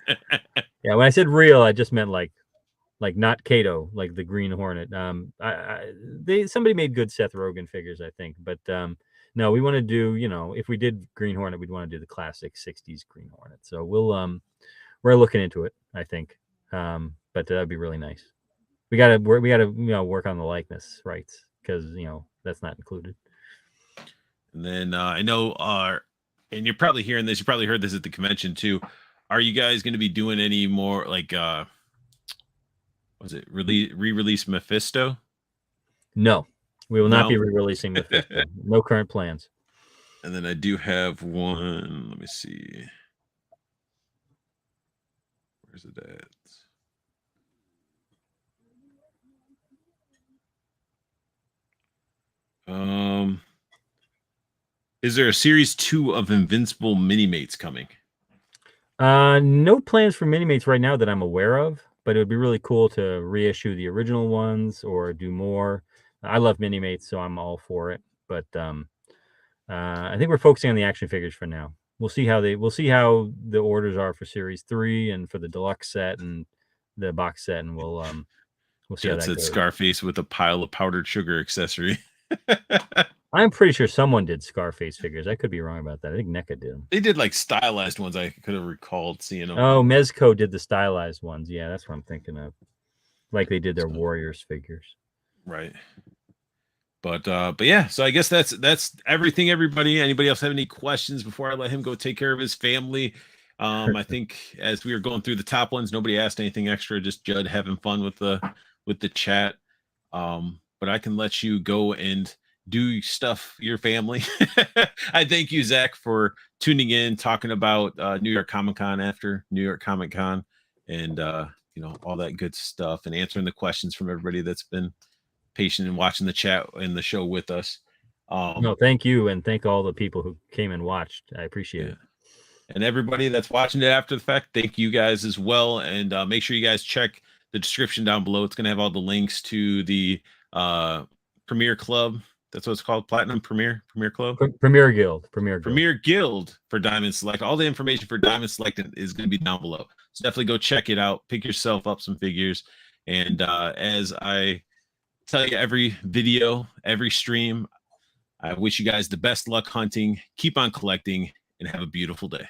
Yeah, when I said real, I just meant like not Kato, like the Green Hornet. Somebody made good Seth Rogen figures, I think, but no, we want to do, if we did Green Hornet, we'd want to do the classic 60s Green Hornet. So we're looking into it, I think. But that'd be really nice. We gotta work on the likeness rights, because that's not included. And then I know and you're probably hearing this, you probably heard this at the convention too. Are you guys going to be doing any more like was it re-release Mephisto? No, we will not be No. re-releasing Mephisto. No current plans. And then I do have one. Let me see. Where's it at? Is there a series 2 of Invincible Minimates coming? No plans for Minimates right now that I'm aware of, but it would be really cool to reissue the original ones or do more. I love Minimates, so I'm all for it. But I think we're focusing on the action figures for now. We'll see how the orders are for Series 3 and for the deluxe set and the box set, and we'll see how Jet that said goes. Scarface with a pile of powdered sugar accessory. I'm pretty sure someone did Scarface figures. I could be wrong about that. I think NECA did them. They did like stylized ones. I could have recalled seeing them. Oh, Mezco did the stylized ones. Yeah, that's what I'm thinking of. Like they did their Warriors figures. Right. But yeah, so I guess that's everything, everybody. Anybody else have any questions before I let him go take care of his family? I think as we were going through the top ones, nobody asked anything extra, just Judd having fun with the chat. But I can let you go and do stuff your family. I thank you, Zach, for tuning in, talking about New York Comic Con after New York Comic Con, and all that good stuff, and answering the questions from everybody that's been patient and watching the chat and the show with us. No, thank you, and thank all the people who came and watched. I appreciate it. And everybody that's watching it after the fact, thank you guys as well. And make sure you guys check the description down below. It's going to have all the links to the Premier Club. That's what it's called. Platinum Premier Club. Premier Guild for Diamond Select. All the information for Diamond Select is going to be down below. So definitely go check it out. Pick yourself up some figures. And as I tell you every video, every stream, I wish you guys the best luck hunting. Keep on collecting and have a beautiful day.